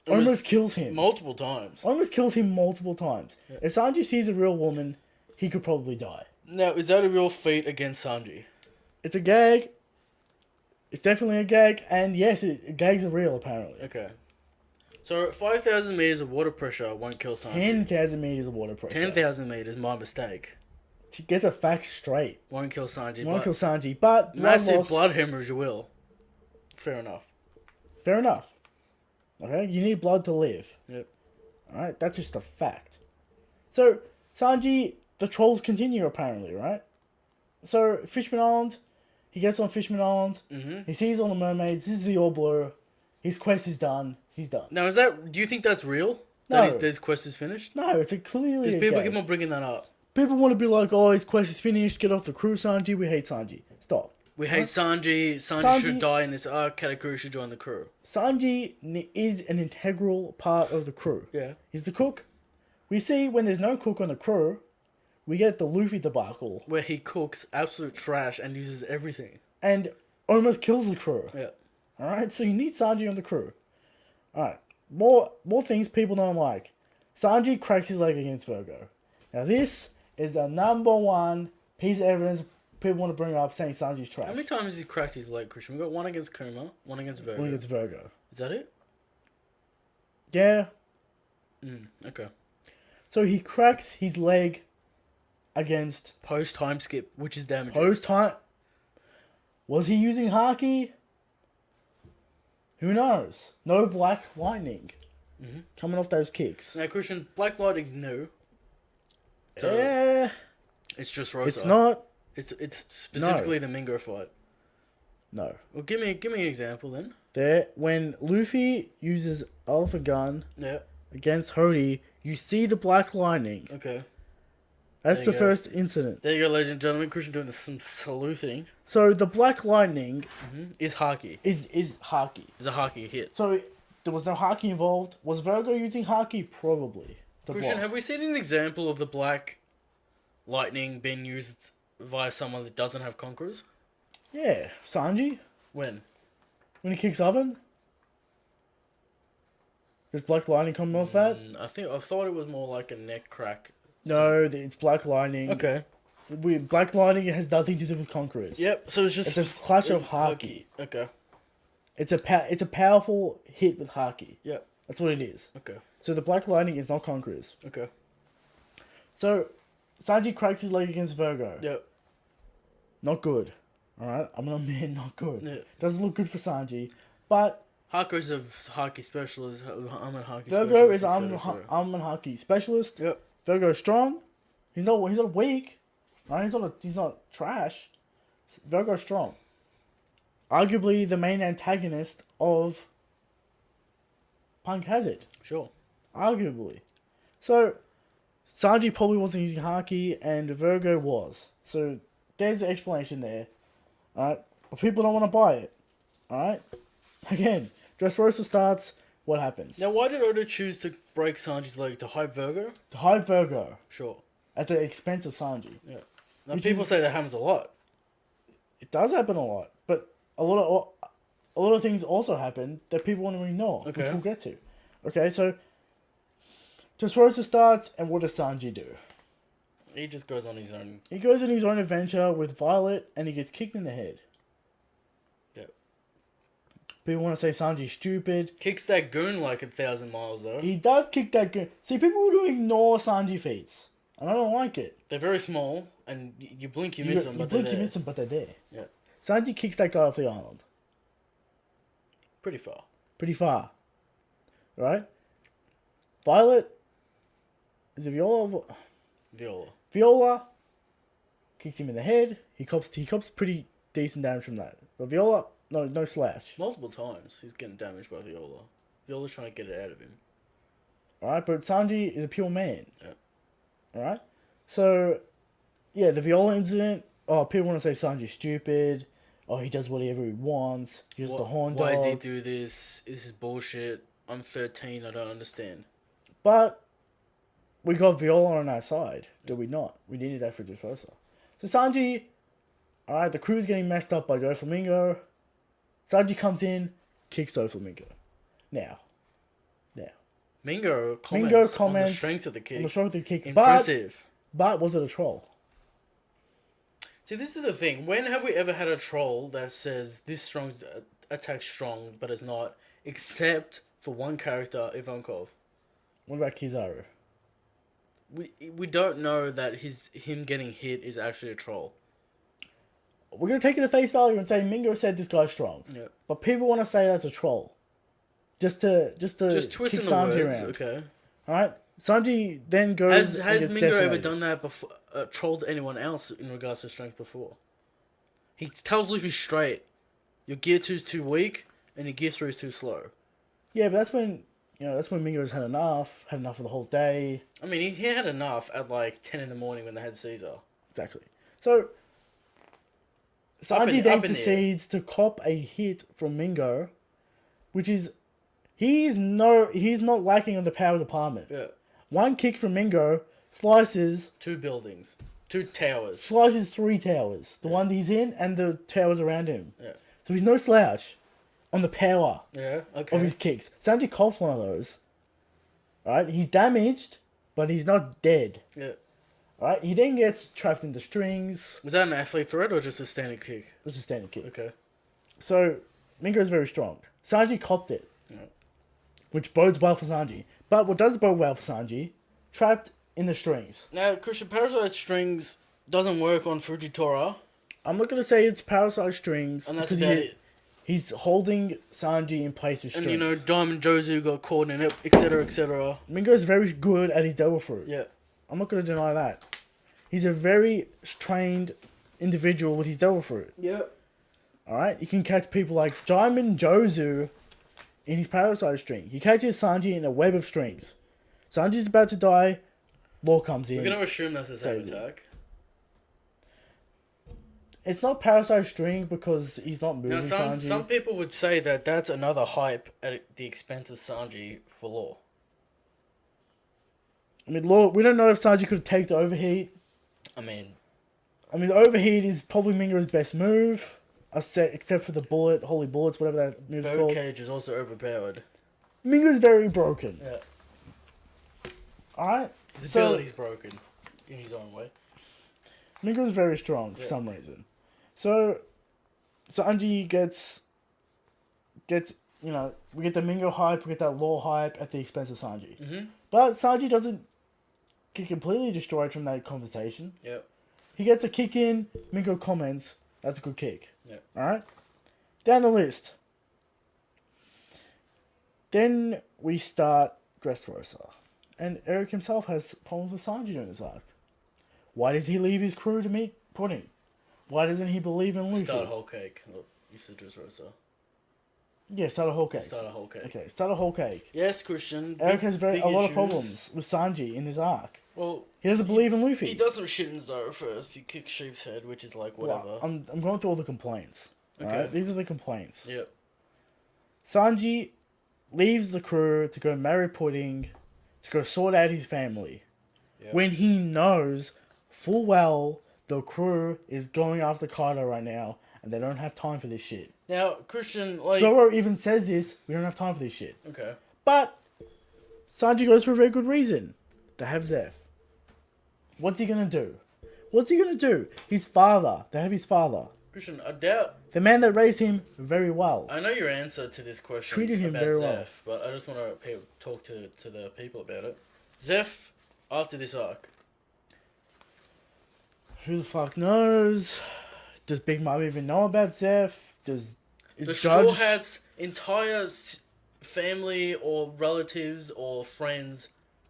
[SPEAKER 2] almost kills him.
[SPEAKER 1] Multiple times.
[SPEAKER 2] Almost kills him multiple times. Yeah. If Sanji sees a real woman, he could probably die.
[SPEAKER 1] Now, is that a real feat against Sanji?
[SPEAKER 2] It's a gag. It's definitely a gag, and yes, gags are real, apparently.
[SPEAKER 1] Okay. So, 5,000 meters of water pressure won't kill Sanji.
[SPEAKER 2] 10,000 meters of water pressure.
[SPEAKER 1] 10,000 meters, my mistake.
[SPEAKER 2] To get the facts straight.
[SPEAKER 1] Won't kill Sanji.
[SPEAKER 2] Won't kill Sanji, but...
[SPEAKER 1] Massive blood hemorrhage will. Fair enough.
[SPEAKER 2] Fair enough. Okay, you need blood to live.
[SPEAKER 1] Yep.
[SPEAKER 2] Alright, that's just a fact. So, Sanji, the trolls continue apparently, right? So, Fishman Island, he gets on Fishman Island, he sees all the mermaids, this is the All Blue, his quest is done, he's done.
[SPEAKER 1] Now, do you think that's real?
[SPEAKER 2] No.
[SPEAKER 1] That his quest is finished?
[SPEAKER 2] No, it's clearly
[SPEAKER 1] Because
[SPEAKER 2] a
[SPEAKER 1] people
[SPEAKER 2] gag.
[SPEAKER 1] keep on bringing that up.
[SPEAKER 2] People want to be like, oh, his quest is finished, get off the crew, Sanji, we hate Sanji. Stop.
[SPEAKER 1] We hate Sanji. Sanji should die in this arc. Katakuri should join the crew.
[SPEAKER 2] Sanji is an integral part of the crew.
[SPEAKER 1] Yeah.
[SPEAKER 2] He's the cook. We see when there's no cook on the crew, we get the Luffy debacle.
[SPEAKER 1] Where he cooks absolute trash and uses everything.
[SPEAKER 2] And almost kills the crew.
[SPEAKER 1] Yeah.
[SPEAKER 2] Alright, so you need Sanji on the crew. Alright, more things people don't like. Sanji cracks his leg against Virgo. Now this is the number one piece of evidence people want to bring up saying Sanji's trash.
[SPEAKER 1] How many times has he cracked his leg, Christian? We got one against Kuma, one against Virgo.
[SPEAKER 2] One against Virgo.
[SPEAKER 1] Is that it?
[SPEAKER 2] Yeah.
[SPEAKER 1] Okay.
[SPEAKER 2] So he cracks his leg against...
[SPEAKER 1] Post-time skip, which is damaging.
[SPEAKER 2] Post-time... Was he using Haki? Who knows? No Black Lightning. Coming off those kicks.
[SPEAKER 1] Now, Christian, Black Lightning's new. So
[SPEAKER 2] Yeah.
[SPEAKER 1] It's just Rosa.
[SPEAKER 2] It's not.
[SPEAKER 1] It's specifically the Mingo fight.
[SPEAKER 2] No.
[SPEAKER 1] Well, give me an example then.
[SPEAKER 2] When Luffy uses Elephant Gun
[SPEAKER 1] Yeah.
[SPEAKER 2] against Hody, you see the Black Lightning.
[SPEAKER 1] Okay.
[SPEAKER 2] That's
[SPEAKER 1] There
[SPEAKER 2] the
[SPEAKER 1] you go.
[SPEAKER 2] first incident.
[SPEAKER 1] There you go, ladies and gentlemen. Christian doing some sleuthing.
[SPEAKER 2] So the Black Lightning
[SPEAKER 1] Is Haki.
[SPEAKER 2] is Haki.
[SPEAKER 1] Is a Haki hit.
[SPEAKER 2] So there was no Haki involved. Was Virgo using Haki? Probably.
[SPEAKER 1] Christian, have we seen an example of the Black Lightning being used via someone that doesn't have Conquerors?
[SPEAKER 2] Yeah. Sanji?
[SPEAKER 1] When?
[SPEAKER 2] When he kicks Oven? Does Black Lightning come off that?
[SPEAKER 1] I thought it was more like a neck crack.
[SPEAKER 2] No, it's Black Lightning.
[SPEAKER 1] Okay.
[SPEAKER 2] Black Lightning has nothing to do with Conquerors.
[SPEAKER 1] Yep. So it's just
[SPEAKER 2] It's a clash of haki.
[SPEAKER 1] Okay.
[SPEAKER 2] It's a powerful hit with haki.
[SPEAKER 1] Yep.
[SPEAKER 2] That's what it is.
[SPEAKER 1] Okay.
[SPEAKER 2] So the Black Lightning is not Conquerors.
[SPEAKER 1] Okay.
[SPEAKER 2] So Sanji cracks his leg against Virgo.
[SPEAKER 1] Yep.
[SPEAKER 2] Not good. Alright? I'm gonna admit, not good.
[SPEAKER 1] Yeah.
[SPEAKER 2] Doesn't look good for Sanji. But
[SPEAKER 1] Hako's a haki specialist. I'm a haki
[SPEAKER 2] Virgo is
[SPEAKER 1] specialist.
[SPEAKER 2] I'm an haki specialist.
[SPEAKER 1] Yep.
[SPEAKER 2] Virgo's strong. He's not weak. Right? He's not trash. Virgo's strong. Arguably the main antagonist of Punk Hazard.
[SPEAKER 1] Sure.
[SPEAKER 2] Arguably. So Sanji probably wasn't using haki and Virgo was. So there's the explanation there. Alright? But people don't want to buy it. Alright? Again, Dressrosa starts, what happens?
[SPEAKER 1] Now, why did Oda choose to break Sanji's leg? To hype Virgo?
[SPEAKER 2] To hide Virgo.
[SPEAKER 1] Sure.
[SPEAKER 2] At the expense of Sanji.
[SPEAKER 1] Yeah. Now,
[SPEAKER 2] Which
[SPEAKER 1] people
[SPEAKER 2] is-
[SPEAKER 1] say that happens a lot.
[SPEAKER 2] It does happen a lot, but a lot of things also happen that people want to ignore,
[SPEAKER 1] Okay.
[SPEAKER 2] which we'll get to. Okay, so Dressrosa starts, and what does Sanji do?
[SPEAKER 1] He just goes on his own.
[SPEAKER 2] He goes on his own adventure with Violet, and he gets kicked in the head.
[SPEAKER 1] Yep.
[SPEAKER 2] People want to say Sanji's stupid.
[SPEAKER 1] Kicks that goon like 1,000 miles, though.
[SPEAKER 2] He does kick that gun. See, people do ignore Sanji feats, and I don't like it.
[SPEAKER 1] They're very small, and you blink, you miss them, but they're
[SPEAKER 2] blink, you
[SPEAKER 1] there.
[SPEAKER 2] miss them, but they're there.
[SPEAKER 1] Yeah.
[SPEAKER 2] Sanji kicks that guy off the island.
[SPEAKER 1] Pretty far.
[SPEAKER 2] Pretty far. Right? Violet. Is it Viola?
[SPEAKER 1] Viola.
[SPEAKER 2] Viola kicks him in the head. He cops pretty decent damage from that. But Viola, no slash.
[SPEAKER 1] Multiple times, he's getting damaged by Viola. Viola's trying to get it out of him.
[SPEAKER 2] Alright, but Sanji is a pure man.
[SPEAKER 1] Yeah.
[SPEAKER 2] Alright? So, yeah, the Viola incident. Oh, people want to say Sanji's stupid. Oh, he does whatever he wants. He's just a horn dog.
[SPEAKER 1] Why does he do this? This is bullshit. I'm 13, I don't understand.
[SPEAKER 2] But we got Viola on our side, did we not? We needed that for Dressrosa. So Sanji, alright, the crew's getting messed up by Doflamingo. Sanji comes in, kicks Doflamingo. Now.
[SPEAKER 1] Mingo comments on the
[SPEAKER 2] comments
[SPEAKER 1] strength of the kick.
[SPEAKER 2] On the strength of the kick.
[SPEAKER 1] Impressive.
[SPEAKER 2] But was it a troll?
[SPEAKER 1] See, this is the thing. When have we ever had a troll that says this strong's attack strong, but it's not, except for one character, Ivankov?
[SPEAKER 2] What about Kizaru?
[SPEAKER 1] We don't know that him getting hit is actually a troll.
[SPEAKER 2] We're going to take it at face value and say Mingo said this guy's strong.
[SPEAKER 1] Yeah.
[SPEAKER 2] But people want to say that's a troll. Just
[SPEAKER 1] Just twisting
[SPEAKER 2] kick
[SPEAKER 1] the
[SPEAKER 2] Sanji
[SPEAKER 1] words,
[SPEAKER 2] around.
[SPEAKER 1] okay.
[SPEAKER 2] Alright? Sanji then goes
[SPEAKER 1] Has
[SPEAKER 2] and gets
[SPEAKER 1] Mingo ever
[SPEAKER 2] decimated.
[SPEAKER 1] done that before? Trolled anyone else in regards to strength before? He tells Luffy straight, your gear 2's too weak, and your gear 3 is too slow.
[SPEAKER 2] Yeah, but that's when Mingo's had enough of the whole day.
[SPEAKER 1] I mean, he had enough at like 10 in the morning when they had Caesar.
[SPEAKER 2] Exactly. So Sanji
[SPEAKER 1] up
[SPEAKER 2] then
[SPEAKER 1] in the air.
[SPEAKER 2] proceeds to cop a hit from Mingo, which is he's not lacking on the power department.
[SPEAKER 1] Yeah.
[SPEAKER 2] One kick from Mingo slices
[SPEAKER 1] 2 buildings. 2 towers.
[SPEAKER 2] 3 towers. The one he's in and the towers around him.
[SPEAKER 1] Yeah.
[SPEAKER 2] So he's no slouch on the power
[SPEAKER 1] Yeah, okay.
[SPEAKER 2] of his kicks. Sanji cops one of those. Alright? He's damaged, but he's not dead.
[SPEAKER 1] Yeah.
[SPEAKER 2] Alright? He then gets trapped in the strings.
[SPEAKER 1] Was that an athlete threat or just a standing kick?
[SPEAKER 2] That's a standard kick.
[SPEAKER 1] Okay.
[SPEAKER 2] So, Mingo's very strong. Sanji copped it.
[SPEAKER 1] Yeah.
[SPEAKER 2] Which bodes well for Sanji. But what does bode well for Sanji? Trapped in the strings.
[SPEAKER 1] Now, Christian Parasite Strings doesn't work on Fujitora,
[SPEAKER 2] I'm not going to say it's parasite strings.
[SPEAKER 1] and that's
[SPEAKER 2] because
[SPEAKER 1] about it.
[SPEAKER 2] he's holding Sanji in place with
[SPEAKER 1] And,
[SPEAKER 2] strings.
[SPEAKER 1] Diamond Jozu got caught in it, etc., etc.
[SPEAKER 2] Mingo's very good at his devil fruit.
[SPEAKER 1] Yeah.
[SPEAKER 2] I'm not going to deny that. He's a very trained individual with his devil fruit.
[SPEAKER 1] Yeah.
[SPEAKER 2] Alright? He can catch people like Diamond Jozu in his parasite string. He catches Sanji in a web of strings. Sanji's about to die. Law comes in.
[SPEAKER 1] We're going to assume that's the same
[SPEAKER 2] Saves it.
[SPEAKER 1] attack.
[SPEAKER 2] It's not parasite string because he's not moving
[SPEAKER 1] Now,
[SPEAKER 2] Sanji.
[SPEAKER 1] some people would say that that's another hype at the expense of Sanji for Law.
[SPEAKER 2] I mean, Law, we don't know if Sanji could take the overheat.
[SPEAKER 1] I mean,
[SPEAKER 2] The overheat is probably Mingo's best move. Except for the bullet, holy bullets, whatever that move's
[SPEAKER 1] Bird
[SPEAKER 2] called.
[SPEAKER 1] Cage is also overpowered.
[SPEAKER 2] Mingo's very broken.
[SPEAKER 1] Yeah.
[SPEAKER 2] Alright?
[SPEAKER 1] His
[SPEAKER 2] So,
[SPEAKER 1] ability's broken in his own way.
[SPEAKER 2] Mingo's very strong for some reason. So Sanji gets we get the Mingo hype, we get that law hype at the expense of Sanji.
[SPEAKER 1] Mm-hmm.
[SPEAKER 2] But Sanji doesn't get completely destroyed from that conversation.
[SPEAKER 1] Yep.
[SPEAKER 2] He gets a kick in, Mingo comments, that's a good kick.
[SPEAKER 1] Yep.
[SPEAKER 2] Alright? Down the list. Then we start Dressrosa. And Eric himself has problems with Sanji during this arc. Why does he leave his crew to meet Pudding? Why doesn't he believe in Luffy?
[SPEAKER 1] Start a whole cake. Oh, you said Dressrosa.
[SPEAKER 2] Yeah, start a whole cake.
[SPEAKER 1] Start a whole cake.
[SPEAKER 2] Okay, start a whole cake.
[SPEAKER 1] Yes, Christian.
[SPEAKER 2] Eric has a lot of
[SPEAKER 1] issues.
[SPEAKER 2] problems with Sanji in this arc.
[SPEAKER 1] Well,
[SPEAKER 2] He doesn't believe in Luffy.
[SPEAKER 1] he does some shit in Zoro first. He kicks Sheep's head, which is like whatever.
[SPEAKER 2] Well, I'm going through all the complaints.
[SPEAKER 1] Okay.
[SPEAKER 2] Right? These are the complaints.
[SPEAKER 1] Yep.
[SPEAKER 2] Sanji leaves the crew to go marry Pudding, to go sort out his family.
[SPEAKER 1] Yep.
[SPEAKER 2] When he knows full well the crew is going after Kaido right now, and they don't have time for this shit.
[SPEAKER 1] Now, Christian, like...
[SPEAKER 2] Zoro even says this, we don't have time for this shit.
[SPEAKER 1] Okay.
[SPEAKER 2] But Sanji goes for a very good reason. They have Zeph. What's he gonna do? What's he gonna do? His father. They have his father.
[SPEAKER 1] Christian, I doubt...
[SPEAKER 2] The man that raised him very well.
[SPEAKER 1] I know your answer to this question
[SPEAKER 2] Treated him
[SPEAKER 1] about
[SPEAKER 2] very
[SPEAKER 1] Zeph, but I just want to talk to the people about it. Zeph, after this arc,
[SPEAKER 2] Who the fuck knows? Does Big Mom even know about Zeph? Is
[SPEAKER 1] the
[SPEAKER 2] Judge...
[SPEAKER 1] Straw Hats' entire family or relatives or friends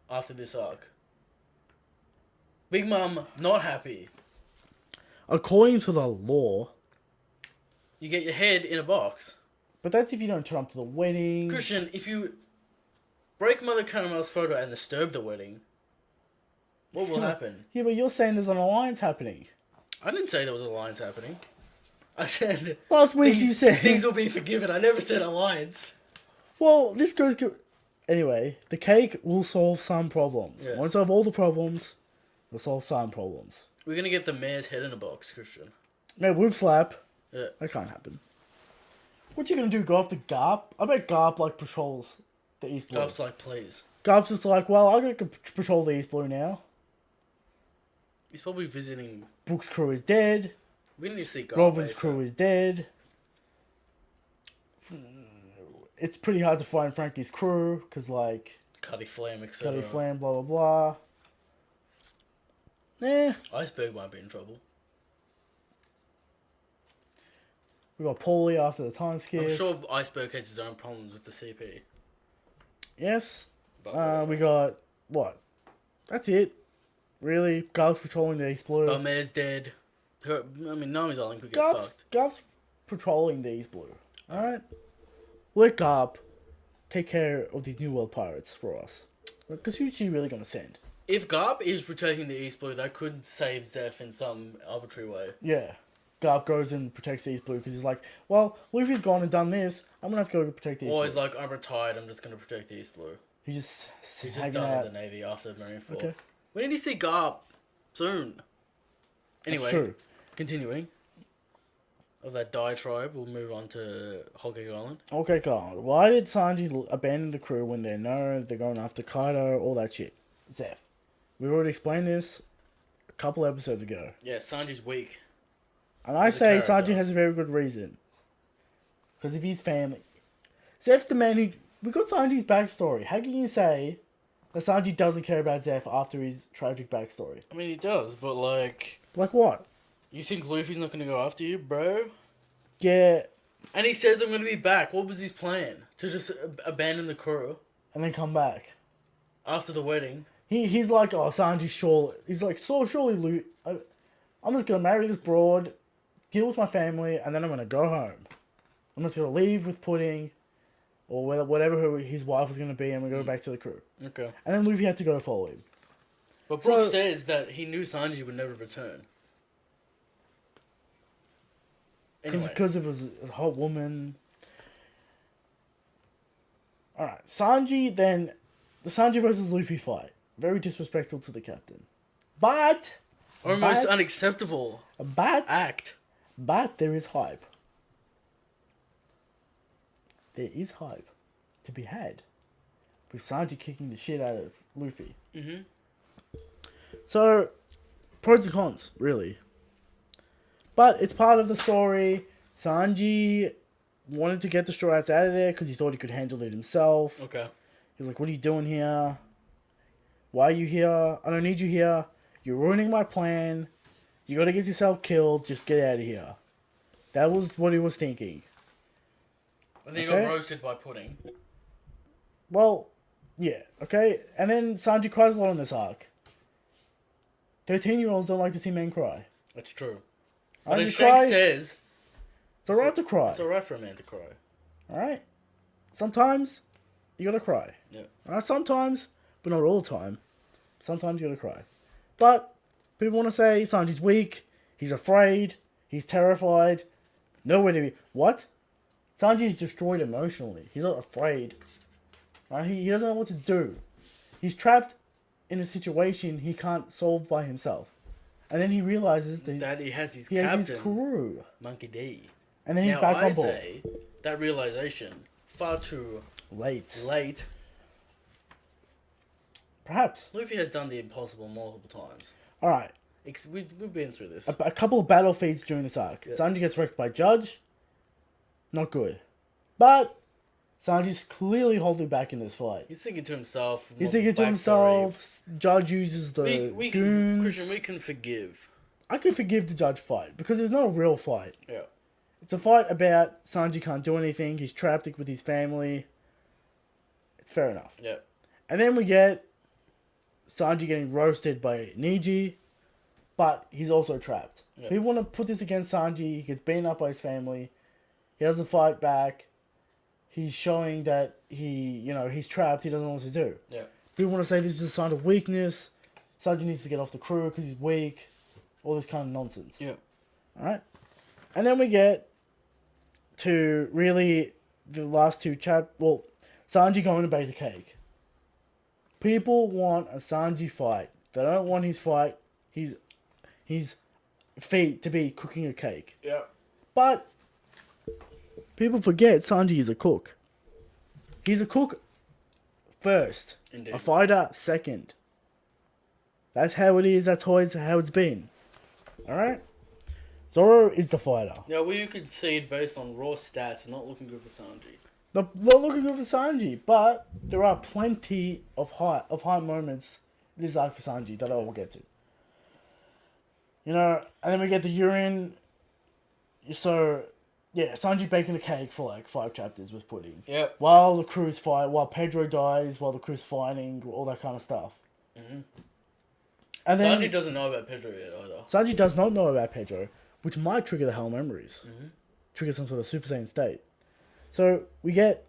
[SPEAKER 1] after this arc. Big Mom not happy.
[SPEAKER 2] According to the law,
[SPEAKER 1] You get your head in a box.
[SPEAKER 2] but that's if you don't turn up to the wedding.
[SPEAKER 1] Christian, if you break Mother Caramel's photo and disturb the wedding, what will happen?
[SPEAKER 2] Yeah, but you're saying there's an alliance happening.
[SPEAKER 1] I didn't say there was an alliance happening. I said
[SPEAKER 2] Last week you said...
[SPEAKER 1] things will be forgiven. I never said alliance.
[SPEAKER 2] Well, this goes... Anyway, the cake will solve some problems.
[SPEAKER 1] Yes.
[SPEAKER 2] Won't solve all the problems. It'll solve some problems.
[SPEAKER 1] We're gonna get the mayor's head in a box, Christian.
[SPEAKER 2] No, whoop slap.
[SPEAKER 1] Yeah.
[SPEAKER 2] That can't happen. What you gonna do? Go after Garp? I bet Garp like patrols the East Blue.
[SPEAKER 1] Garp's like, please.
[SPEAKER 2] Garp's just like, well, I'm gonna patrol the East Blue now.
[SPEAKER 1] He's probably visiting.
[SPEAKER 2] Brooks' crew is dead.
[SPEAKER 1] We need to see Garp.
[SPEAKER 2] Robin's
[SPEAKER 1] ASAP.
[SPEAKER 2] crew is dead. It's pretty hard to find Frankie's crew because like
[SPEAKER 1] Cuddy Flam, etc.
[SPEAKER 2] Cuddy Flam, blah blah blah.
[SPEAKER 1] Iceberg might be in trouble.
[SPEAKER 2] We got Paulie after the time skip.
[SPEAKER 1] I'm sure Iceberg has his own problems with the CP.
[SPEAKER 2] Yes.
[SPEAKER 1] But
[SPEAKER 2] We got what? That's it. Really, Garp's patrolling the East Blue.
[SPEAKER 1] Mayor's dead. Nami's Island could get fucked.
[SPEAKER 2] Garp's patrolling the East Blue. Alright? Let Garp take care of these New World pirates for us. Because who's she really gonna send?
[SPEAKER 1] If Garp is protecting the East Blue, that could save Zeph in some arbitrary way.
[SPEAKER 2] Yeah. Garp goes and protects the East Blue because he's like, well, Luffy's gone and done this. I'm gonna have to go protect the East Blue.
[SPEAKER 1] Or he's like, I'm retired, I'm just gonna protect the East Blue.
[SPEAKER 2] He's just
[SPEAKER 1] He's just
[SPEAKER 2] hanging
[SPEAKER 1] done
[SPEAKER 2] out.
[SPEAKER 1] with the Navy after Marineford.
[SPEAKER 2] Okay.
[SPEAKER 1] We need to see Garp soon. Anyway,
[SPEAKER 2] That's true.
[SPEAKER 1] continuing. Of that diatribe, we'll move on to Whole Cake Island.
[SPEAKER 2] Okay, God. Why did Sanji abandon the crew when they know they're going after Kaido, all that shit? Zeph. We've already explained this a couple episodes ago.
[SPEAKER 1] Yeah, Sanji's weak.
[SPEAKER 2] And I
[SPEAKER 1] As a
[SPEAKER 2] say
[SPEAKER 1] character.
[SPEAKER 2] Sanji has a very good reason. Because of his family. Zeph's the man who... We got Sanji's backstory. How can you say that Sanji doesn't care about Zeph after his tragic backstory?
[SPEAKER 1] I mean, he does, but like...
[SPEAKER 2] Like what?
[SPEAKER 1] You think Luffy's not gonna go after you, bro?
[SPEAKER 2] Yeah,
[SPEAKER 1] And he says, I'm gonna be back. What was his plan? To just abandon the crew
[SPEAKER 2] and then come back.
[SPEAKER 1] after the wedding?
[SPEAKER 2] He's like, oh, Sanji, sure. He's like, so surely, I'm just gonna marry this broad, deal with my family, and then I'm gonna go home. I'm just gonna leave with Pudding, or whatever his wife was gonna be, and we go back to the crew.
[SPEAKER 1] Okay.
[SPEAKER 2] And then Luffy had to go follow him.
[SPEAKER 1] But Brooke
[SPEAKER 2] So-
[SPEAKER 1] says that he knew Sanji would never return. Anyway.
[SPEAKER 2] Because it was a hot woman. Alright, Sanji then... The Sanji versus Luffy fight. Very disrespectful to the captain. But...
[SPEAKER 1] Almost
[SPEAKER 2] but-
[SPEAKER 1] unacceptable
[SPEAKER 2] But...
[SPEAKER 1] act.
[SPEAKER 2] But there is hype. There is hype to be had. With Sanji kicking the shit out of Luffy.
[SPEAKER 1] Mm-hmm.
[SPEAKER 2] So, pros and cons, really. But it's part of the story. Sanji wanted to get the Straw Hats out of there because he thought he could handle it himself.
[SPEAKER 1] Okay.
[SPEAKER 2] He's like, what are you doing here? Why are you here? I don't need you here. You're ruining my plan. You gotta get yourself killed. Just get out of here. That was what he was thinking.
[SPEAKER 1] And then he got roasted by Pudding.
[SPEAKER 2] Well, yeah, okay. And then Sanji cries a lot on this arc. 13-year-olds don't like to see men cry.
[SPEAKER 1] That's true. But
[SPEAKER 2] Right,
[SPEAKER 1] as Shanks says,
[SPEAKER 2] it's alright to cry.
[SPEAKER 1] it's alright for a man to cry.
[SPEAKER 2] Alright? Sometimes, you gotta cry.
[SPEAKER 1] Yeah.
[SPEAKER 2] Alright, sometimes, but not all the time. Sometimes you gotta cry. But, people want to say Sanji's weak, he's afraid, he's terrified, nowhere to be. What? Sanji's destroyed emotionally. He's not afraid. Right? He doesn't know what to do. He's trapped in a situation he can't solve by himself. And then he realizes that
[SPEAKER 1] he has his
[SPEAKER 2] he
[SPEAKER 1] captain,
[SPEAKER 2] has his crew.
[SPEAKER 1] Monkey D.
[SPEAKER 2] And then he's back on board.
[SPEAKER 1] Say that realization far too
[SPEAKER 2] Late.
[SPEAKER 1] late.
[SPEAKER 2] Perhaps.
[SPEAKER 1] Luffy has done the impossible multiple times.
[SPEAKER 2] Alright.
[SPEAKER 1] We've been through this.
[SPEAKER 2] A couple of battle feats during this arc.
[SPEAKER 1] Yeah.
[SPEAKER 2] Sanji gets wrecked by Judge. Not good. But Sanji's clearly holding back in this fight.
[SPEAKER 1] He's thinking to himself.
[SPEAKER 2] He's thinking to himself, Judge uses the
[SPEAKER 1] we
[SPEAKER 2] goons.
[SPEAKER 1] Christian, we can forgive.
[SPEAKER 2] I can forgive the Judge fight because it's not a real fight.
[SPEAKER 1] Yeah.
[SPEAKER 2] It's a fight about Sanji can't do anything. He's trapped with his family. It's fair enough.
[SPEAKER 1] Yeah.
[SPEAKER 2] And then we get Sanji getting roasted by Niji, but he's also trapped.
[SPEAKER 1] Yeah.
[SPEAKER 2] People want to put this against Sanji. He gets beaten up by his family. He doesn't fight back. He's showing that he's trapped. He doesn't know what to do.
[SPEAKER 1] Yeah.
[SPEAKER 2] People want to say this is a sign of weakness. Sanji needs to get off the crew because he's weak. All this kind of nonsense.
[SPEAKER 1] Yeah.
[SPEAKER 2] Alright? And then we get to really the last two Sanji going to bake the cake. People want a Sanji fight. They don't want his fight. His feet to be cooking a cake.
[SPEAKER 1] Yeah.
[SPEAKER 2] But people forget Sanji is a cook. He's a cook first.
[SPEAKER 1] Indeed.
[SPEAKER 2] A fighter second. That's how it is. That's how it's been. Alright? Zoro is the fighter.
[SPEAKER 1] Yeah, well, you could see it based on raw stats, not looking good for Sanji.
[SPEAKER 2] Not looking good for Sanji, but there are plenty of high moments in this arc for Sanji that I will get to. And then we get the urine. So, yeah, Sanji baking a cake for like 5 chapters with Pudding.
[SPEAKER 1] Yeah.
[SPEAKER 2] While the crew's fight, while Pedro dies, while the crew's fighting, all that kind of stuff.
[SPEAKER 1] Mm-hmm.
[SPEAKER 2] And then
[SPEAKER 1] Sanji doesn't know about Pedro yet either.
[SPEAKER 2] Sanji does not know about Pedro, which might trigger the Hell Memories.
[SPEAKER 1] Mm-hmm.
[SPEAKER 2] Trigger some sort of Super Saiyan state. So, we get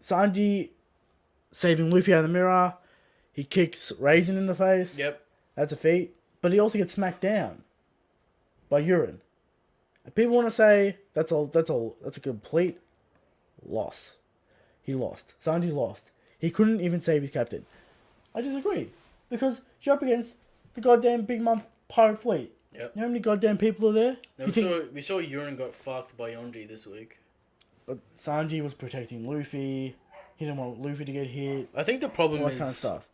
[SPEAKER 2] Sanji saving Luffy out of the mirror. He kicks Raisin in the face.
[SPEAKER 1] Yep.
[SPEAKER 2] That's a feat. But he also gets smacked down by urine. And people want to say that's a complete loss. He lost. Sanji lost. He couldn't even save his captain. I disagree. Because you're up against the goddamn Big Mom pirate fleet.
[SPEAKER 1] Yep.
[SPEAKER 2] You know how many goddamn people are there?
[SPEAKER 1] No, we saw Urine got fucked by Yonji this week.
[SPEAKER 2] But Sanji was protecting Luffy. He didn't want Luffy to get hit.
[SPEAKER 1] I think the problem
[SPEAKER 2] All that
[SPEAKER 1] is...
[SPEAKER 2] kind of stuff.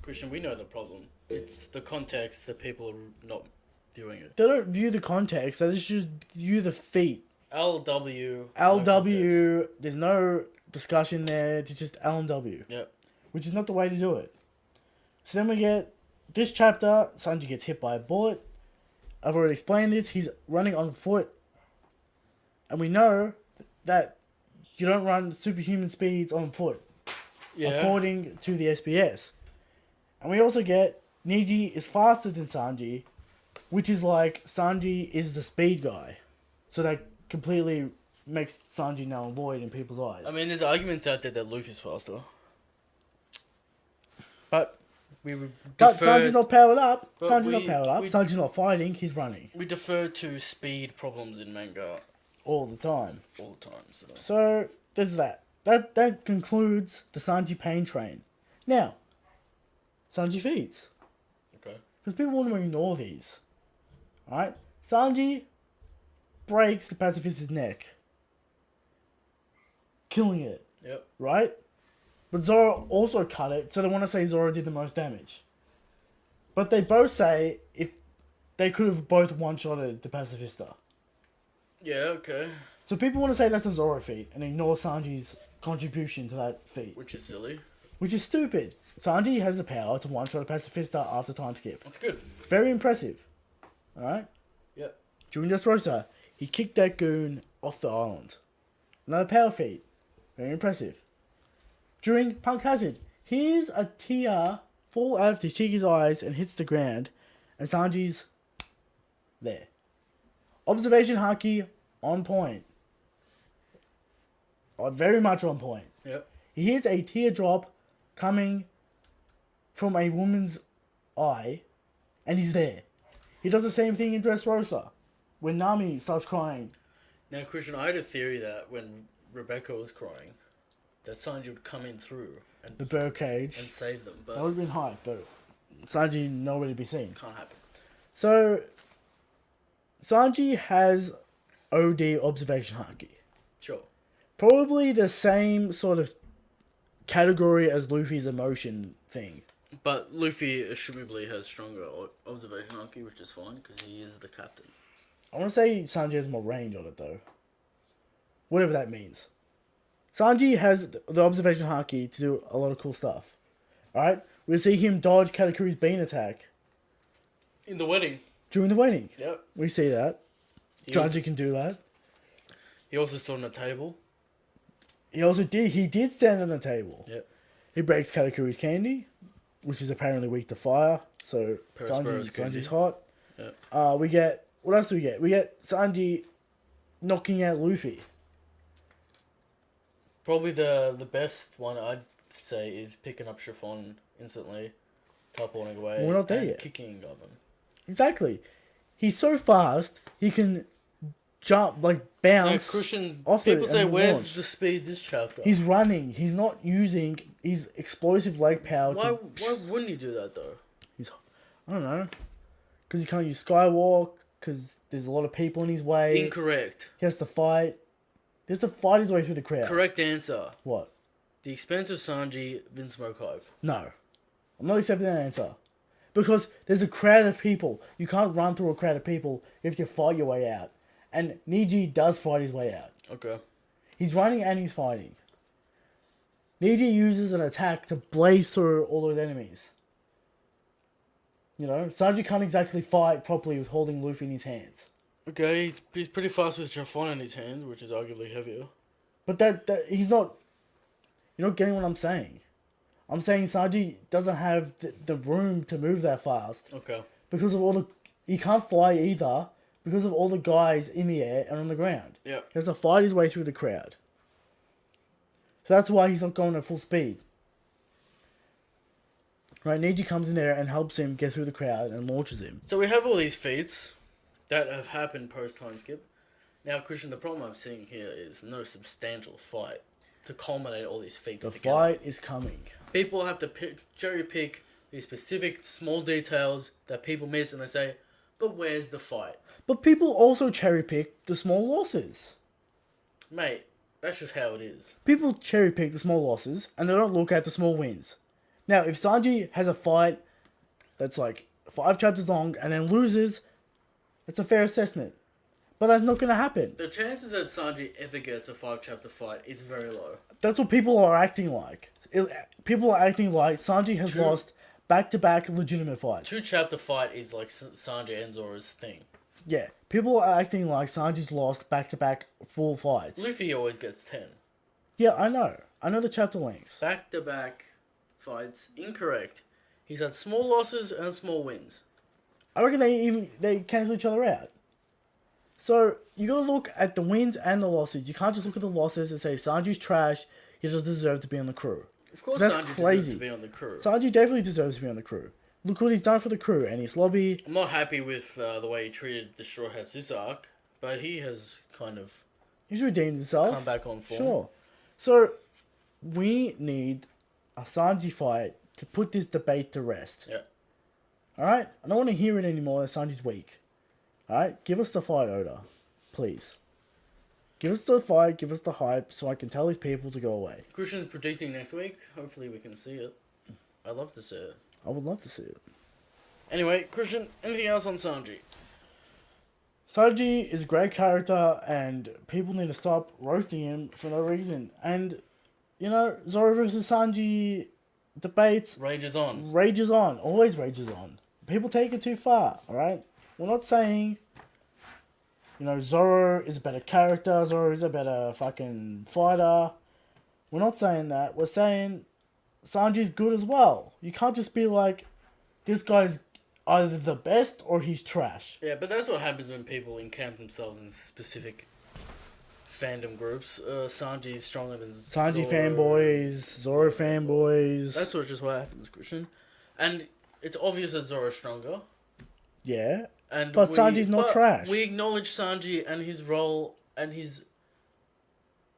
[SPEAKER 1] Christian, we know the problem. It's the context that people are not viewing it.
[SPEAKER 2] They don't view the context. They just view the feat.
[SPEAKER 1] LW.
[SPEAKER 2] LW. There's no discussion there. It's just LW.
[SPEAKER 1] Yep.
[SPEAKER 2] Which is not the way to do it. So then we get this chapter. Sanji gets hit by a bullet. I've already explained this. He's running on foot. And we know that you don't run superhuman speeds on foot.
[SPEAKER 1] Yeah.
[SPEAKER 2] According to the SBS. And we also get Niji is faster than Sanji. Which is like Sanji is the speed guy. So that completely makes Sanji null and void in people's eyes.
[SPEAKER 1] I mean, there's arguments out there that Luffy's faster. But
[SPEAKER 2] Sanji's not powered up.
[SPEAKER 1] But
[SPEAKER 2] Sanji's not powered up.
[SPEAKER 1] we-
[SPEAKER 2] Sanji's not fighting. He's running
[SPEAKER 1] we defer to speed problems in manga
[SPEAKER 2] all the time.
[SPEAKER 1] all the time. So.
[SPEAKER 2] So there's that. That concludes the Sanji pain train. Now, Sanji feats.
[SPEAKER 1] Okay.
[SPEAKER 2] Because people want to ignore these. Alright? Sanji breaks the pacifist's neck. Killing it.
[SPEAKER 1] Yep.
[SPEAKER 2] Right? But Zoro also cut it, so they want to say Zoro did the most damage. But they both say if they could have both one-shotted the pacifista.
[SPEAKER 1] Yeah, okay.
[SPEAKER 2] So people want to say that's a Zoro feat and ignore Sanji's contribution to that feat.
[SPEAKER 1] Which is silly.
[SPEAKER 2] Which is stupid. Sanji has the power to one-shot a pacifista after time skip.
[SPEAKER 1] That's good.
[SPEAKER 2] Very impressive. Alright?
[SPEAKER 1] Yep.
[SPEAKER 2] During Dressrosa, he kicked that goon off the island. Another power feat. Very impressive. During Punk Hazard, here's a tear fall out of Ichiji's eyes and hits the ground, and Sanji's there. Observation Haki on point. Very much on point.
[SPEAKER 1] Yep.
[SPEAKER 2] He hears a teardrop coming from a woman's eye, and he's there. He does the same thing in Dressrosa, when Nami starts crying.
[SPEAKER 1] Now, Christian, I had a theory that when Rebecca was crying, that Sanji would come in through and
[SPEAKER 2] The birdcage.
[SPEAKER 1] and save them,
[SPEAKER 2] That
[SPEAKER 1] but
[SPEAKER 2] would have been hype, but Sanji nowhere to be seen.
[SPEAKER 1] can't happen.
[SPEAKER 2] So, Sanji has OD observation haki.
[SPEAKER 1] Sure.
[SPEAKER 2] Probably the same sort of category as Luffy's emotion thing.
[SPEAKER 1] But Luffy, assumably, has stronger observation haki, which is fine, because he is the captain.
[SPEAKER 2] I want to say Sanji has more range on it, though. Whatever that means. Sanji has the observation haki to do a lot of cool stuff. Alright? We see him dodge Katakuri's bean attack
[SPEAKER 1] In the wedding.
[SPEAKER 2] during the wedding.
[SPEAKER 1] Yep.
[SPEAKER 2] We see that. Sanji can do that.
[SPEAKER 1] He also stood on a table.
[SPEAKER 2] He did stand on the table.
[SPEAKER 1] Yep.
[SPEAKER 2] He breaks Katakuri's candy, which is apparently weak to fire. So
[SPEAKER 1] Perospera's candy.
[SPEAKER 2] Sanji's hot.
[SPEAKER 1] Yep.
[SPEAKER 2] We get, what else do we get? We get Sanji knocking out Luffy.
[SPEAKER 1] Probably the best one I'd say is picking up Chiffon instantly, teleporting away,
[SPEAKER 2] We're not there
[SPEAKER 1] and
[SPEAKER 2] yet.
[SPEAKER 1] kicking of him.
[SPEAKER 2] Exactly. He's so fast, he can jump, like
[SPEAKER 1] Now,
[SPEAKER 2] bounce.
[SPEAKER 1] Christian,
[SPEAKER 2] off it
[SPEAKER 1] people say,
[SPEAKER 2] and
[SPEAKER 1] where's
[SPEAKER 2] launch.
[SPEAKER 1] the speed this chapter?
[SPEAKER 2] He's running. He's not using his explosive leg power
[SPEAKER 1] Why wouldn't you do that, though?
[SPEAKER 2] I don't know. Because he can't use Skywalk, because there's a lot of people in his way.
[SPEAKER 1] Incorrect.
[SPEAKER 2] He has to fight. He has to fight his way through the crowd.
[SPEAKER 1] Correct answer.
[SPEAKER 2] What?
[SPEAKER 1] The expense of Sanji, Vinsmoke hype.
[SPEAKER 2] No. I'm not accepting that answer. Because there's a crowd of people. You can't run through a crowd of people. You have to fight your way out. And Niji does fight his way out.
[SPEAKER 1] Okay.
[SPEAKER 2] He's running and he's fighting. Niji uses an attack to blaze through all those enemies. You know, Sanji can't exactly fight properly with holding Luffy in his hands.
[SPEAKER 1] Okay, he's pretty fast with Chiffon in his hand, which is arguably heavier.
[SPEAKER 2] But that he's not... You're not getting what I'm saying. I'm saying Sanji doesn't have the room to move that fast.
[SPEAKER 1] Okay.
[SPEAKER 2] Because of all the... He can't fly either because of all the guys in the air and on the ground.
[SPEAKER 1] Yeah.
[SPEAKER 2] He has to fight his way through the crowd. So that's why he's not going at full speed. Right, Niji comes in there and helps him get through the crowd and launches him.
[SPEAKER 1] So we have all these feats that have happened post-time skip. Now, Christian, the problem I'm seeing here is no substantial fight to culminate all these feats
[SPEAKER 2] The
[SPEAKER 1] together.
[SPEAKER 2] fight is coming.
[SPEAKER 1] People have to cherry-pick these specific small details that people miss, and they say, but where's the fight?
[SPEAKER 2] But people also cherry pick the small losses.
[SPEAKER 1] Mate, that's just how it is.
[SPEAKER 2] People cherry pick the small losses and they don't look at the small wins. Now, if Sanji has a fight that's like 5 chapters long and then loses, it's a fair assessment. But that's not going to happen.
[SPEAKER 1] The chances that Sanji ever gets a 5-chapter fight is very low.
[SPEAKER 2] That's what people are acting like. People are acting like Sanji has lost back-to-back legitimate fights.
[SPEAKER 1] 2-chapter fight is like Sanji and Zoro's thing.
[SPEAKER 2] Yeah, people are acting like Sanji's lost back-to-back full fights.
[SPEAKER 1] Luffy always gets 10.
[SPEAKER 2] Yeah, I know. I know the chapter lengths.
[SPEAKER 1] Back-to-back fights, incorrect. He's had small losses and small wins.
[SPEAKER 2] I reckon they cancel each other out. So you gotta look at the wins and the losses. You can't just look at the losses and say Sanji's trash. He doesn't deserve to be on the crew.
[SPEAKER 1] Of course,
[SPEAKER 2] That's
[SPEAKER 1] Sanji
[SPEAKER 2] crazy.
[SPEAKER 1] deserves to be on the crew.
[SPEAKER 2] Sanji definitely deserves to be on the crew. Look what he's done for the crew and his lobby.
[SPEAKER 1] I'm not happy with the way he treated the Straw Hats this arc, but he has kind of
[SPEAKER 2] He's redeemed himself.
[SPEAKER 1] come back on form.
[SPEAKER 2] Sure. So we need a Sanji fight to put this debate to rest.
[SPEAKER 1] Yeah.
[SPEAKER 2] Alright? I don't want to hear it anymore that Sanji's weak. Alright? Give us the fight, Oda. Please. Give us the fight, give us the hype, so I can tell these people to go away.
[SPEAKER 1] Christian's predicting next week. Hopefully we can see it. I'd love to see it.
[SPEAKER 2] I would love to see it.
[SPEAKER 1] Anyway, Christian, anything else on Sanji?
[SPEAKER 2] Sanji is a great character, and people need to stop roasting him for no reason. And, you know, Zoro versus Sanji debates
[SPEAKER 1] Rages on.
[SPEAKER 2] rages on, always rages on. People take it too far, alright? We're not saying, you know, Zoro is a better character, Zoro is a better fucking fighter. We're not saying that. We're saying Sanji's good as well. You can't just be like, this guy's either the best or he's trash.
[SPEAKER 1] Yeah, but that's what happens when people encamp themselves in specific fandom groups. Sanji's stronger than
[SPEAKER 2] Sanji
[SPEAKER 1] Zoro.
[SPEAKER 2] fanboys, Zoro fanboys.
[SPEAKER 1] That's just what happens, Christian. And it's obvious that Zoro's stronger.
[SPEAKER 2] Yeah.
[SPEAKER 1] And
[SPEAKER 2] But Sanji's not trash.
[SPEAKER 1] We acknowledge Sanji and his role and his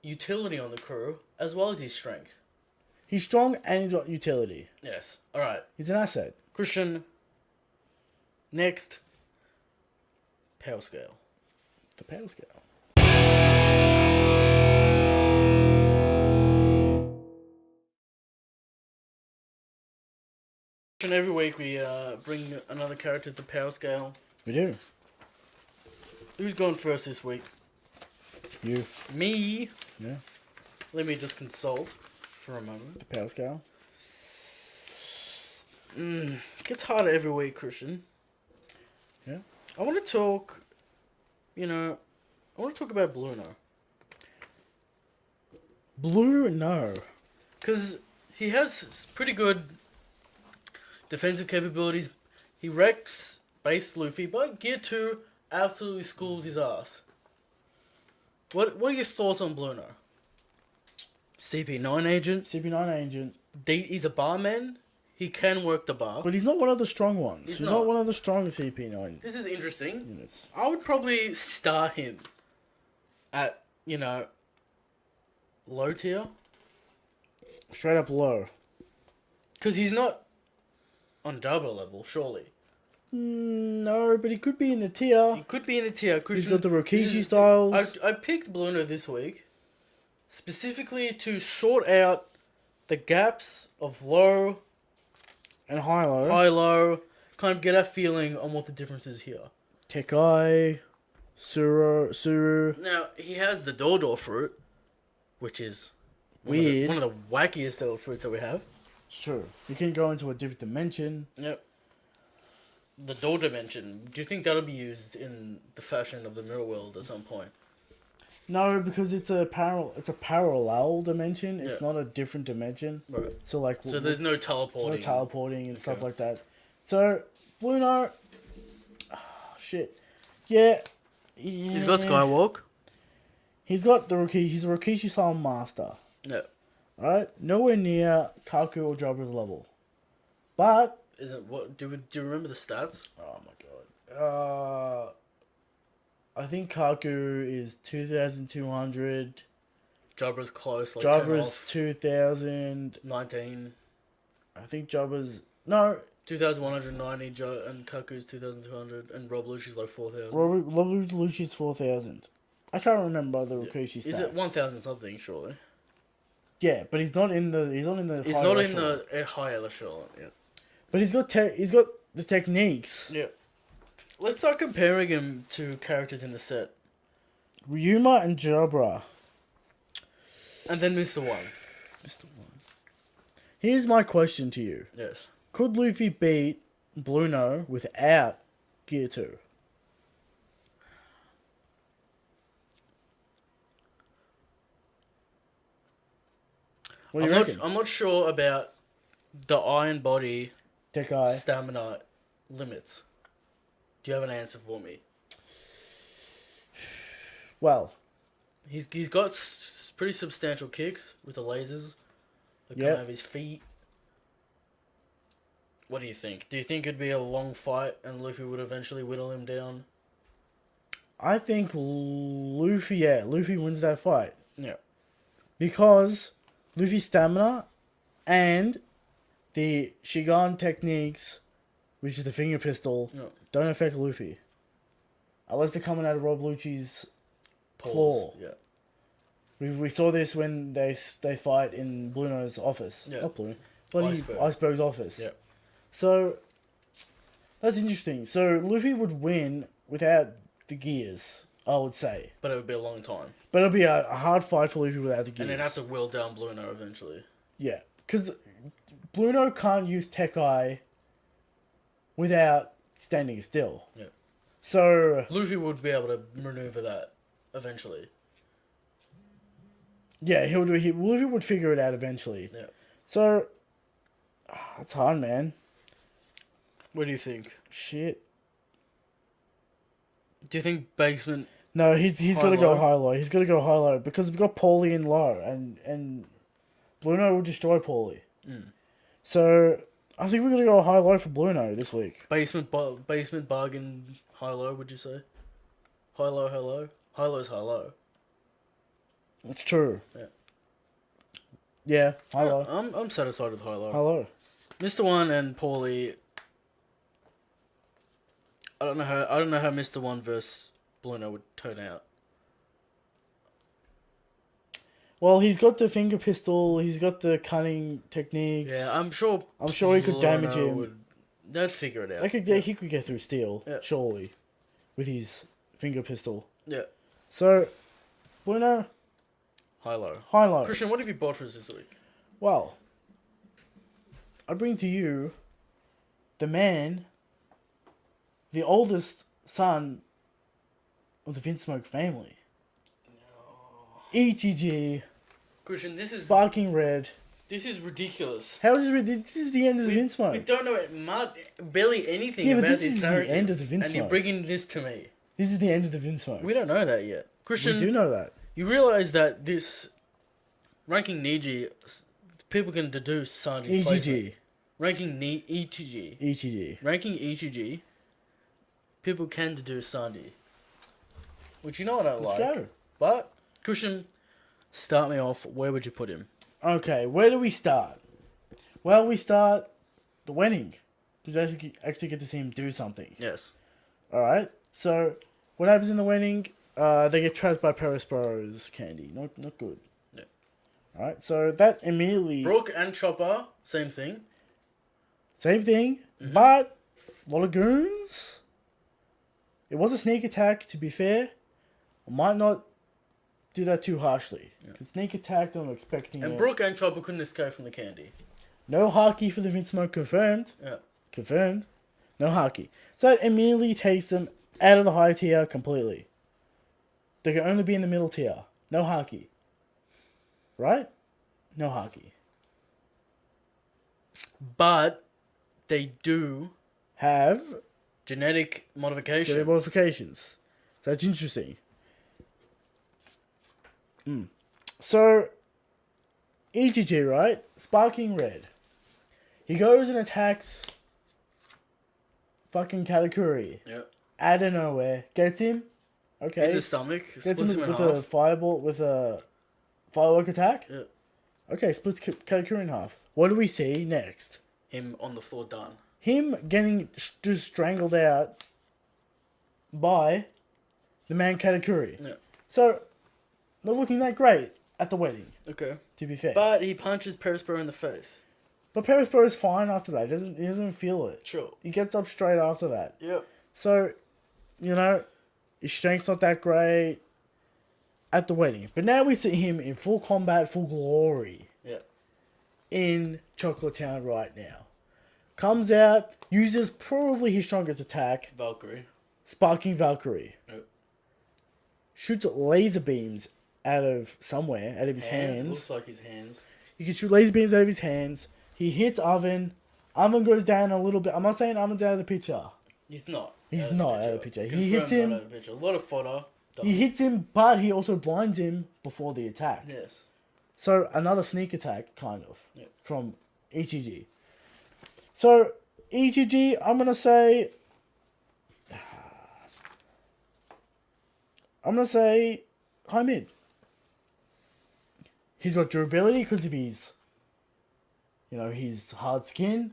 [SPEAKER 1] utility on the crew, as well as his strength.
[SPEAKER 2] He's strong and he's got utility.
[SPEAKER 1] Yes. Alright.
[SPEAKER 2] He's an asset.
[SPEAKER 1] Christian. Next. Power scale.
[SPEAKER 2] The power scale.
[SPEAKER 1] And every week we bring another character to the power scale.
[SPEAKER 2] We do.
[SPEAKER 1] Who's going first this week?
[SPEAKER 2] You.
[SPEAKER 1] Me.
[SPEAKER 2] Yeah.
[SPEAKER 1] Let me just consult for a moment.
[SPEAKER 2] The power scale.
[SPEAKER 1] Gets harder every week, Christian.
[SPEAKER 2] Yeah.
[SPEAKER 1] I want to talk, I want to talk about Bruno.
[SPEAKER 2] Blue, no.
[SPEAKER 1] Because he has pretty good defensive capabilities. He wrecks base Luffy, but Gear 2 absolutely schools his ass. What are your thoughts on Bruno? CP9 agent.
[SPEAKER 2] CP9 agent.
[SPEAKER 1] He's a barman. He can work the bar.
[SPEAKER 2] But he's not one of the strong ones.
[SPEAKER 1] He's
[SPEAKER 2] He's
[SPEAKER 1] not.
[SPEAKER 2] not one of the strong CP9
[SPEAKER 1] This is interesting.
[SPEAKER 2] units.
[SPEAKER 1] I would probably start him at, low tier.
[SPEAKER 2] Straight up low.
[SPEAKER 1] Because he's not on double level, surely.
[SPEAKER 2] No, but he could be in the tier.
[SPEAKER 1] He could be in the tier.
[SPEAKER 2] He's got the Rikishi styles.
[SPEAKER 1] I picked Bruno this week specifically to sort out the gaps of low,
[SPEAKER 2] And high-low.
[SPEAKER 1] high-low, kind of get a feeling on what the difference is here.
[SPEAKER 2] Tekai. Suru.
[SPEAKER 1] Now, he has the Dodo fruit, which is
[SPEAKER 2] Weird.
[SPEAKER 1] one of the wackiest little fruits that we have.
[SPEAKER 2] It's true. You can go into a different dimension.
[SPEAKER 1] Yep. The door dimension. Do you think that'll be used in the fashion of the mirror world at some point?
[SPEAKER 2] No, because it's a parallel dimension. It's
[SPEAKER 1] Yeah.
[SPEAKER 2] not a different dimension.
[SPEAKER 1] Right.
[SPEAKER 2] So like,
[SPEAKER 1] So there's no
[SPEAKER 2] there's
[SPEAKER 1] teleporting.
[SPEAKER 2] no teleporting and stuff
[SPEAKER 1] Okay.
[SPEAKER 2] like that. So Bruno, shit, yeah.
[SPEAKER 1] He's got Skywalk.
[SPEAKER 2] He's got the Rikishi. He's a Rikishi style master.
[SPEAKER 1] Yeah.
[SPEAKER 2] Right, nowhere near Kaku or Jabba's level, but
[SPEAKER 1] Isn't what? Do you remember the stats?
[SPEAKER 2] oh my god, I think Kaku is 2,200.
[SPEAKER 1] Jabba's close, like 10
[SPEAKER 2] Jabba's
[SPEAKER 1] off.
[SPEAKER 2] 2,000.
[SPEAKER 1] 19.
[SPEAKER 2] I think Jabba's no.
[SPEAKER 1] 2,190 and Kaku's 2,200 and Rob Lucci's like 4,000.
[SPEAKER 2] Robert Lucci's 4,000. I can't remember the Rikishi stats.
[SPEAKER 1] Is it 1,000 something? Surely.
[SPEAKER 2] Yeah, but he's not in the. He's not in the.
[SPEAKER 1] It's
[SPEAKER 2] high
[SPEAKER 1] not in
[SPEAKER 2] echelon.
[SPEAKER 1] the high echelon. Yeah.
[SPEAKER 2] But he's got the techniques.
[SPEAKER 1] Yeah. Let's start comparing him to characters in the set,
[SPEAKER 2] Ryuma and Jabra.
[SPEAKER 1] and then Mr. One.
[SPEAKER 2] Mr. One. Here's my question to you:
[SPEAKER 1] Yes.
[SPEAKER 2] could Luffy beat Bruno without Gear 2? What do you reckon?
[SPEAKER 1] I'm not sure about the iron body
[SPEAKER 2] Tekai.
[SPEAKER 1] stamina limits. Do you have an answer for me?
[SPEAKER 2] Well,
[SPEAKER 1] He's got pretty substantial kicks with the lasers that come
[SPEAKER 2] Yep.
[SPEAKER 1] out of his feet. What do you think? Do you think it'd be a long fight and Luffy would eventually whittle him down?
[SPEAKER 2] I think Luffy wins that fight.
[SPEAKER 1] Yeah.
[SPEAKER 2] Because Luffy's stamina and the Shigan techniques, which is the finger pistol,
[SPEAKER 1] Yeah.
[SPEAKER 2] don't affect Luffy. Unless they're coming out of Rob Lucci's
[SPEAKER 1] Pause.
[SPEAKER 2] claw.
[SPEAKER 1] Yeah.
[SPEAKER 2] We saw this when they fight in Bruno's office.
[SPEAKER 1] Yeah.
[SPEAKER 2] Not Bruno. Bloody
[SPEAKER 1] Iceberg.
[SPEAKER 2] Iceberg's office.
[SPEAKER 1] Yeah.
[SPEAKER 2] So, That's interesting. So Luffy would win without the gears, I would say.
[SPEAKER 1] But it would be a long time.
[SPEAKER 2] But it'll be a hard fight for Luffy without the gears.
[SPEAKER 1] And they'd have to wheel down Blueno eventually.
[SPEAKER 2] Yeah, because Blueno can't use Tech-Eye without standing still.
[SPEAKER 1] Yeah.
[SPEAKER 2] So
[SPEAKER 1] Luffy would be able to maneuver that eventually.
[SPEAKER 2] yeah, Luffy would figure it out eventually.
[SPEAKER 1] Yeah.
[SPEAKER 2] So it's hard, man.
[SPEAKER 1] What do you think?
[SPEAKER 2] Shit.
[SPEAKER 1] Do you think basement...
[SPEAKER 2] No, he's got to go
[SPEAKER 1] High-low?
[SPEAKER 2] high-low. He's got to go high-low because we've got Paulie in low, and Blueno will destroy Paulie. So I think we're gonna go high-low for Blueno this week.
[SPEAKER 1] Basement bargain high-low, would you say? High-low, high-low? High-low's high-low.
[SPEAKER 2] It's true.
[SPEAKER 1] Yeah.
[SPEAKER 2] Yeah, high-low.
[SPEAKER 1] I'm satisfied with high-low.
[SPEAKER 2] High-low.
[SPEAKER 1] Mr. One and Paulie... I don't know how Mr. One versus Blueno would turn out.
[SPEAKER 2] Well, he's got the finger pistol. He's got the cunning techniques.
[SPEAKER 1] Yeah, I'm sure
[SPEAKER 2] he could damage
[SPEAKER 1] Blueno
[SPEAKER 2] him.
[SPEAKER 1] They'd figure it out.
[SPEAKER 2] He could get through steel,
[SPEAKER 1] Yeah.
[SPEAKER 2] surely, with his finger pistol.
[SPEAKER 1] Yeah.
[SPEAKER 2] So, Blueno,
[SPEAKER 1] High-low.
[SPEAKER 2] high-low.
[SPEAKER 1] Christian, what have you bought for us this week?
[SPEAKER 2] Well, I bring to you the man, the oldest son of the Vinsmoke family. Ichiji,
[SPEAKER 1] Christian, this is
[SPEAKER 2] ridiculous.
[SPEAKER 1] ridiculous.
[SPEAKER 2] How is this is the end of the
[SPEAKER 1] We
[SPEAKER 2] Vinsmoke.
[SPEAKER 1] don't know barely anything
[SPEAKER 2] Yeah, but
[SPEAKER 1] about
[SPEAKER 2] this
[SPEAKER 1] these
[SPEAKER 2] is the
[SPEAKER 1] characters,
[SPEAKER 2] end of the
[SPEAKER 1] and you're
[SPEAKER 2] Vinsmoke.
[SPEAKER 1] bringing this to me.
[SPEAKER 2] This is the end of the Vinsmoke.
[SPEAKER 1] We don't know that yet. Christian,
[SPEAKER 2] We do know that.
[SPEAKER 1] you realize that this ranking Niji, people can deduce Sanji's placement.
[SPEAKER 2] Ichiji.
[SPEAKER 1] Ranking Ichiji.
[SPEAKER 2] Ichiji.
[SPEAKER 1] Ranking Ichiji, people can deduce Sanji. Which you know I don't
[SPEAKER 2] Let's
[SPEAKER 1] like.
[SPEAKER 2] go.
[SPEAKER 1] But, Christian, start me off. Where would you put him?
[SPEAKER 2] Okay, where do we start? Well, we start the wedding. We actually get to see him do something.
[SPEAKER 1] Yes.
[SPEAKER 2] Alright, so what happens in the wedding? They get trapped by Perispero's candy. Not good.
[SPEAKER 1] Yeah.
[SPEAKER 2] Alright, so that immediately...
[SPEAKER 1] Brook and Chopper, same thing.
[SPEAKER 2] Same thing, but a lot of goons. It was a sneak attack, to be fair. I might not do that too harshly. Because sneak attack, I'm expecting
[SPEAKER 1] And
[SPEAKER 2] it.
[SPEAKER 1] Brook and Chopper couldn't escape from the candy.
[SPEAKER 2] No Haki for the Vinsmoke confirmed.
[SPEAKER 1] Yeah.
[SPEAKER 2] Confirmed. No Haki. So it immediately takes them out of the high tier completely. They can only be in the middle tier. No Haki. Right? No Haki.
[SPEAKER 1] But they do
[SPEAKER 2] Have
[SPEAKER 1] genetic modifications.
[SPEAKER 2] genetic modifications. So that's interesting. So, Ichiji, right? Sparking Red. He goes and attacks fucking Katakuri.
[SPEAKER 1] Yeah.
[SPEAKER 2] Out of nowhere. Gets him. Okay.
[SPEAKER 1] In the stomach.
[SPEAKER 2] Gets
[SPEAKER 1] Splits
[SPEAKER 2] him
[SPEAKER 1] him in
[SPEAKER 2] with a
[SPEAKER 1] half.
[SPEAKER 2] fireball, with a firework attack.
[SPEAKER 1] Yeah.
[SPEAKER 2] Okay, splits Katakuri in half. What do we see next?
[SPEAKER 1] Him on the floor done.
[SPEAKER 2] Him getting just strangled out by the man Katakuri.
[SPEAKER 1] Yeah.
[SPEAKER 2] So, not looking that great at the wedding,
[SPEAKER 1] Okay.
[SPEAKER 2] to be fair.
[SPEAKER 1] But he punches Perispero in the face.
[SPEAKER 2] But Perispero is fine after that. He doesn't feel it.
[SPEAKER 1] Sure.
[SPEAKER 2] He gets up straight after that.
[SPEAKER 1] Yep.
[SPEAKER 2] So, his strength's not that great at the wedding. But now we see him in full combat, full glory
[SPEAKER 1] Yeah.
[SPEAKER 2] in Chocolate Town right now. Comes out, uses probably his strongest attack,
[SPEAKER 1] Valkyrie.
[SPEAKER 2] Sparking Valkyrie.
[SPEAKER 1] Yep.
[SPEAKER 2] Shoots laser beams out of somewhere, out of his
[SPEAKER 1] It
[SPEAKER 2] hands.
[SPEAKER 1] looks like his hands.
[SPEAKER 2] He can shoot laser beams out of his hands. He hits Oven. Oven goes down a little bit. I'm not saying Oven's out of the picture.
[SPEAKER 1] He's not.
[SPEAKER 2] He's not out of the picture. He
[SPEAKER 1] Confirmed
[SPEAKER 2] hits him.
[SPEAKER 1] not out of the picture. A lot of fodder. Done.
[SPEAKER 2] He hits him, but he also blinds him before the attack.
[SPEAKER 1] Yes.
[SPEAKER 2] So another sneak attack, kind of,
[SPEAKER 1] Yep.
[SPEAKER 2] from Ichiji. So Ichiji, I'm gonna say high mid. He's got durability because of his, his hard skin,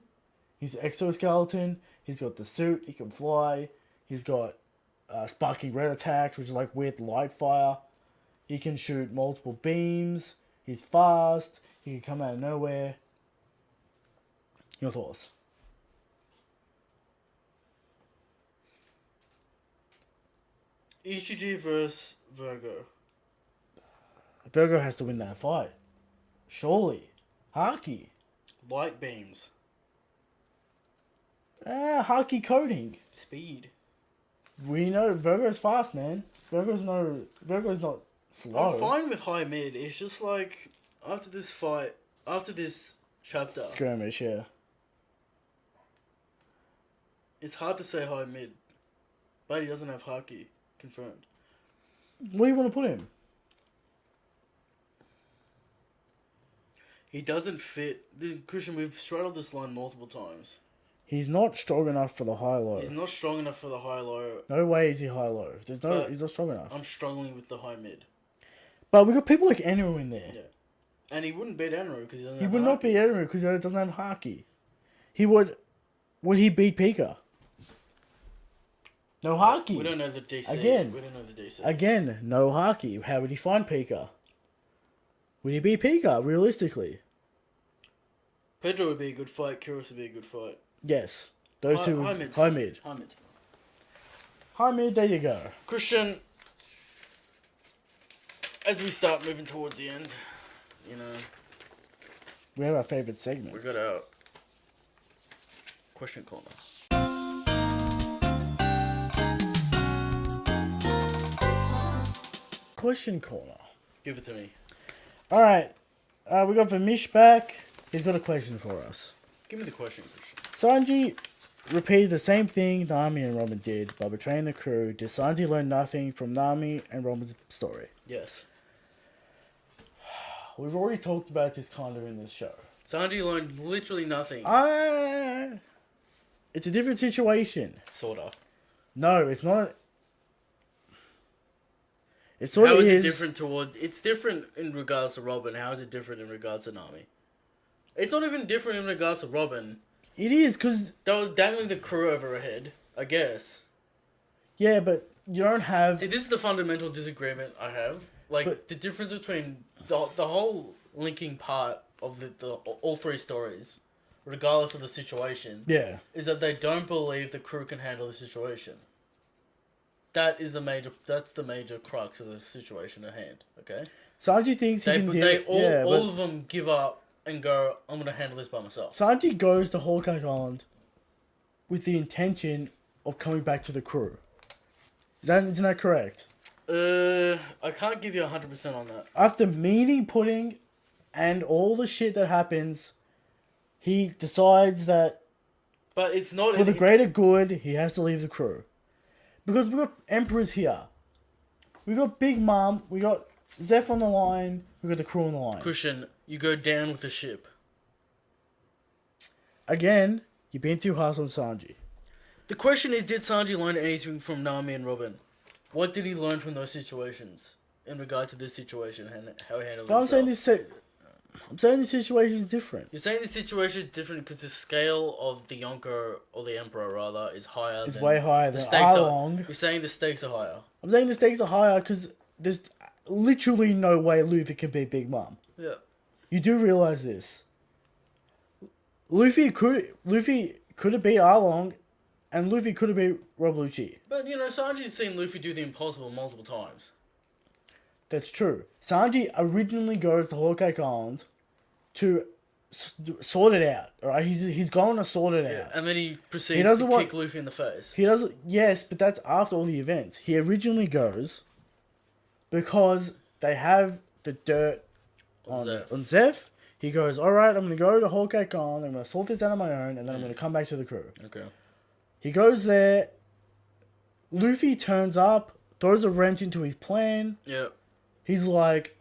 [SPEAKER 2] his exoskeleton. He's got the suit. He can fly. He's got sparking red attacks, which is like weird light fire. He can shoot multiple beams. He's fast. He can come out of nowhere. Your thoughts?
[SPEAKER 1] Ichiji versus Virgo.
[SPEAKER 2] Virgo has to win that fight. Surely. Haki.
[SPEAKER 1] Light beams.
[SPEAKER 2] Haki coding.
[SPEAKER 1] Speed.
[SPEAKER 2] We know Virgo's fast, man. Virgo's not slow.
[SPEAKER 1] I'm fine with high mid. It's just like after this fight, after this chapter,
[SPEAKER 2] Skirmish, yeah.
[SPEAKER 1] it's hard to say high mid. But he doesn't have Haki confirmed.
[SPEAKER 2] What do you want to put him?
[SPEAKER 1] He doesn't fit. Christian, we've straddled this line multiple times.
[SPEAKER 2] He's not strong enough for the high-low.
[SPEAKER 1] He's not strong enough for the high-low.
[SPEAKER 2] No way is he high-low.
[SPEAKER 1] But
[SPEAKER 2] He's not strong enough.
[SPEAKER 1] I'm struggling with the high mid.
[SPEAKER 2] But we got people like Enru in there.
[SPEAKER 1] Yeah. And he wouldn't beat Enru because he doesn't
[SPEAKER 2] He
[SPEAKER 1] have
[SPEAKER 2] would
[SPEAKER 1] Haki.
[SPEAKER 2] not beat Enru because he doesn't have Haki. He would... Would he beat Pika? No Haki.
[SPEAKER 1] We don't know the DC.
[SPEAKER 2] Again.
[SPEAKER 1] We don't know the DC.
[SPEAKER 2] Again, no Haki. How would he find Pika? Would he beat Pika, realistically?
[SPEAKER 1] Pedro would be a good fight. Kyrus would be a good fight.
[SPEAKER 2] Yes. Those two...
[SPEAKER 1] High mid.
[SPEAKER 2] High mid.
[SPEAKER 1] High mid.
[SPEAKER 2] High mid, there you go.
[SPEAKER 1] Christian, as we start moving towards the end, you know,
[SPEAKER 2] We have our favourite segment.
[SPEAKER 1] we got our question corner.
[SPEAKER 2] Question corner.
[SPEAKER 1] Give it to me.
[SPEAKER 2] Alright. We got Vamish back. He's got a question for us.
[SPEAKER 1] Give me the question, Christian.
[SPEAKER 2] Sanji repeated the same thing Nami and Robin did by betraying the crew. Did Sanji learn nothing from Nami and Robin's story?
[SPEAKER 1] Yes.
[SPEAKER 2] We've already talked about this kind of in this show.
[SPEAKER 1] Sanji learned literally nothing.
[SPEAKER 2] It's a different situation.
[SPEAKER 1] Sorta.
[SPEAKER 2] No, it's not. It sort
[SPEAKER 1] How
[SPEAKER 2] of
[SPEAKER 1] is
[SPEAKER 2] is.
[SPEAKER 1] it different toward... It's different in regards to Robin. How is it different in regards to Nami? It's not even different in regards to Robin.
[SPEAKER 2] It is, because...
[SPEAKER 1] That was dangling the crew over her head, I guess.
[SPEAKER 2] Yeah, but you don't have...
[SPEAKER 1] See, this is the fundamental disagreement I have. Like,
[SPEAKER 2] But-
[SPEAKER 1] the difference between the whole linking part of the all three stories, regardless of the situation,
[SPEAKER 2] Yeah.
[SPEAKER 1] is that they don't believe the crew can handle the situation. That's the major crux of the situation at hand, okay?
[SPEAKER 2] Sanji thinks he can do it. Yeah,
[SPEAKER 1] all
[SPEAKER 2] but
[SPEAKER 1] of them give up and go, I'm going to handle this by myself.
[SPEAKER 2] Sanji goes to Hawkeye Island with the intention of coming back to the crew. Isn't that correct?
[SPEAKER 1] I can't give you 100% on that.
[SPEAKER 2] After meeting Pudding and all the shit that happens, he decides that
[SPEAKER 1] But it's not...
[SPEAKER 2] for the greater good, he has to leave the crew. Because we got Emperors here. We got Big Mom, we got Zeph on the line, we got the crew on the line.
[SPEAKER 1] Cushion, you go down with the ship.
[SPEAKER 2] Again, you're being too harsh on Sanji.
[SPEAKER 1] The question is, did Sanji learn anything from Nami and Robin? What did he learn from those situations in regard to this situation and how he handled
[SPEAKER 2] But
[SPEAKER 1] himself?
[SPEAKER 2] I'm saying this situation is different.
[SPEAKER 1] You're saying the situation is different because the scale of the Yonko, or the Emperor rather, is higher.
[SPEAKER 2] It's way higher
[SPEAKER 1] the
[SPEAKER 2] than
[SPEAKER 1] stakes
[SPEAKER 2] Arlong.
[SPEAKER 1] You're saying the stakes are higher.
[SPEAKER 2] I'm saying the stakes are higher because there's literally no way Luffy can beat Big Mom.
[SPEAKER 1] Yeah.
[SPEAKER 2] You do realize this. Luffy could have beat Arlong, and Luffy could have beat Rob Lucci.
[SPEAKER 1] But, you know, Sanji's seen Luffy do the impossible multiple times.
[SPEAKER 2] That's true. Sanji originally goes to Hawkeye Island to sort it out. Alright, he's going to sort it out.
[SPEAKER 1] And then he proceeds
[SPEAKER 2] doesn't
[SPEAKER 1] to
[SPEAKER 2] want-
[SPEAKER 1] kick Luffy in the face.
[SPEAKER 2] He doesn't. Yes, but that's after all the events. He originally goes because they have the dirt on Zeph. He goes, all right, I'm gonna go to Hawkeye Island. I'm gonna sort this out on my own, and then I'm gonna come back to the crew.
[SPEAKER 1] Okay.
[SPEAKER 2] He goes there. Luffy turns up, throws a wrench into his plan.
[SPEAKER 1] Yeah.
[SPEAKER 2] He's like,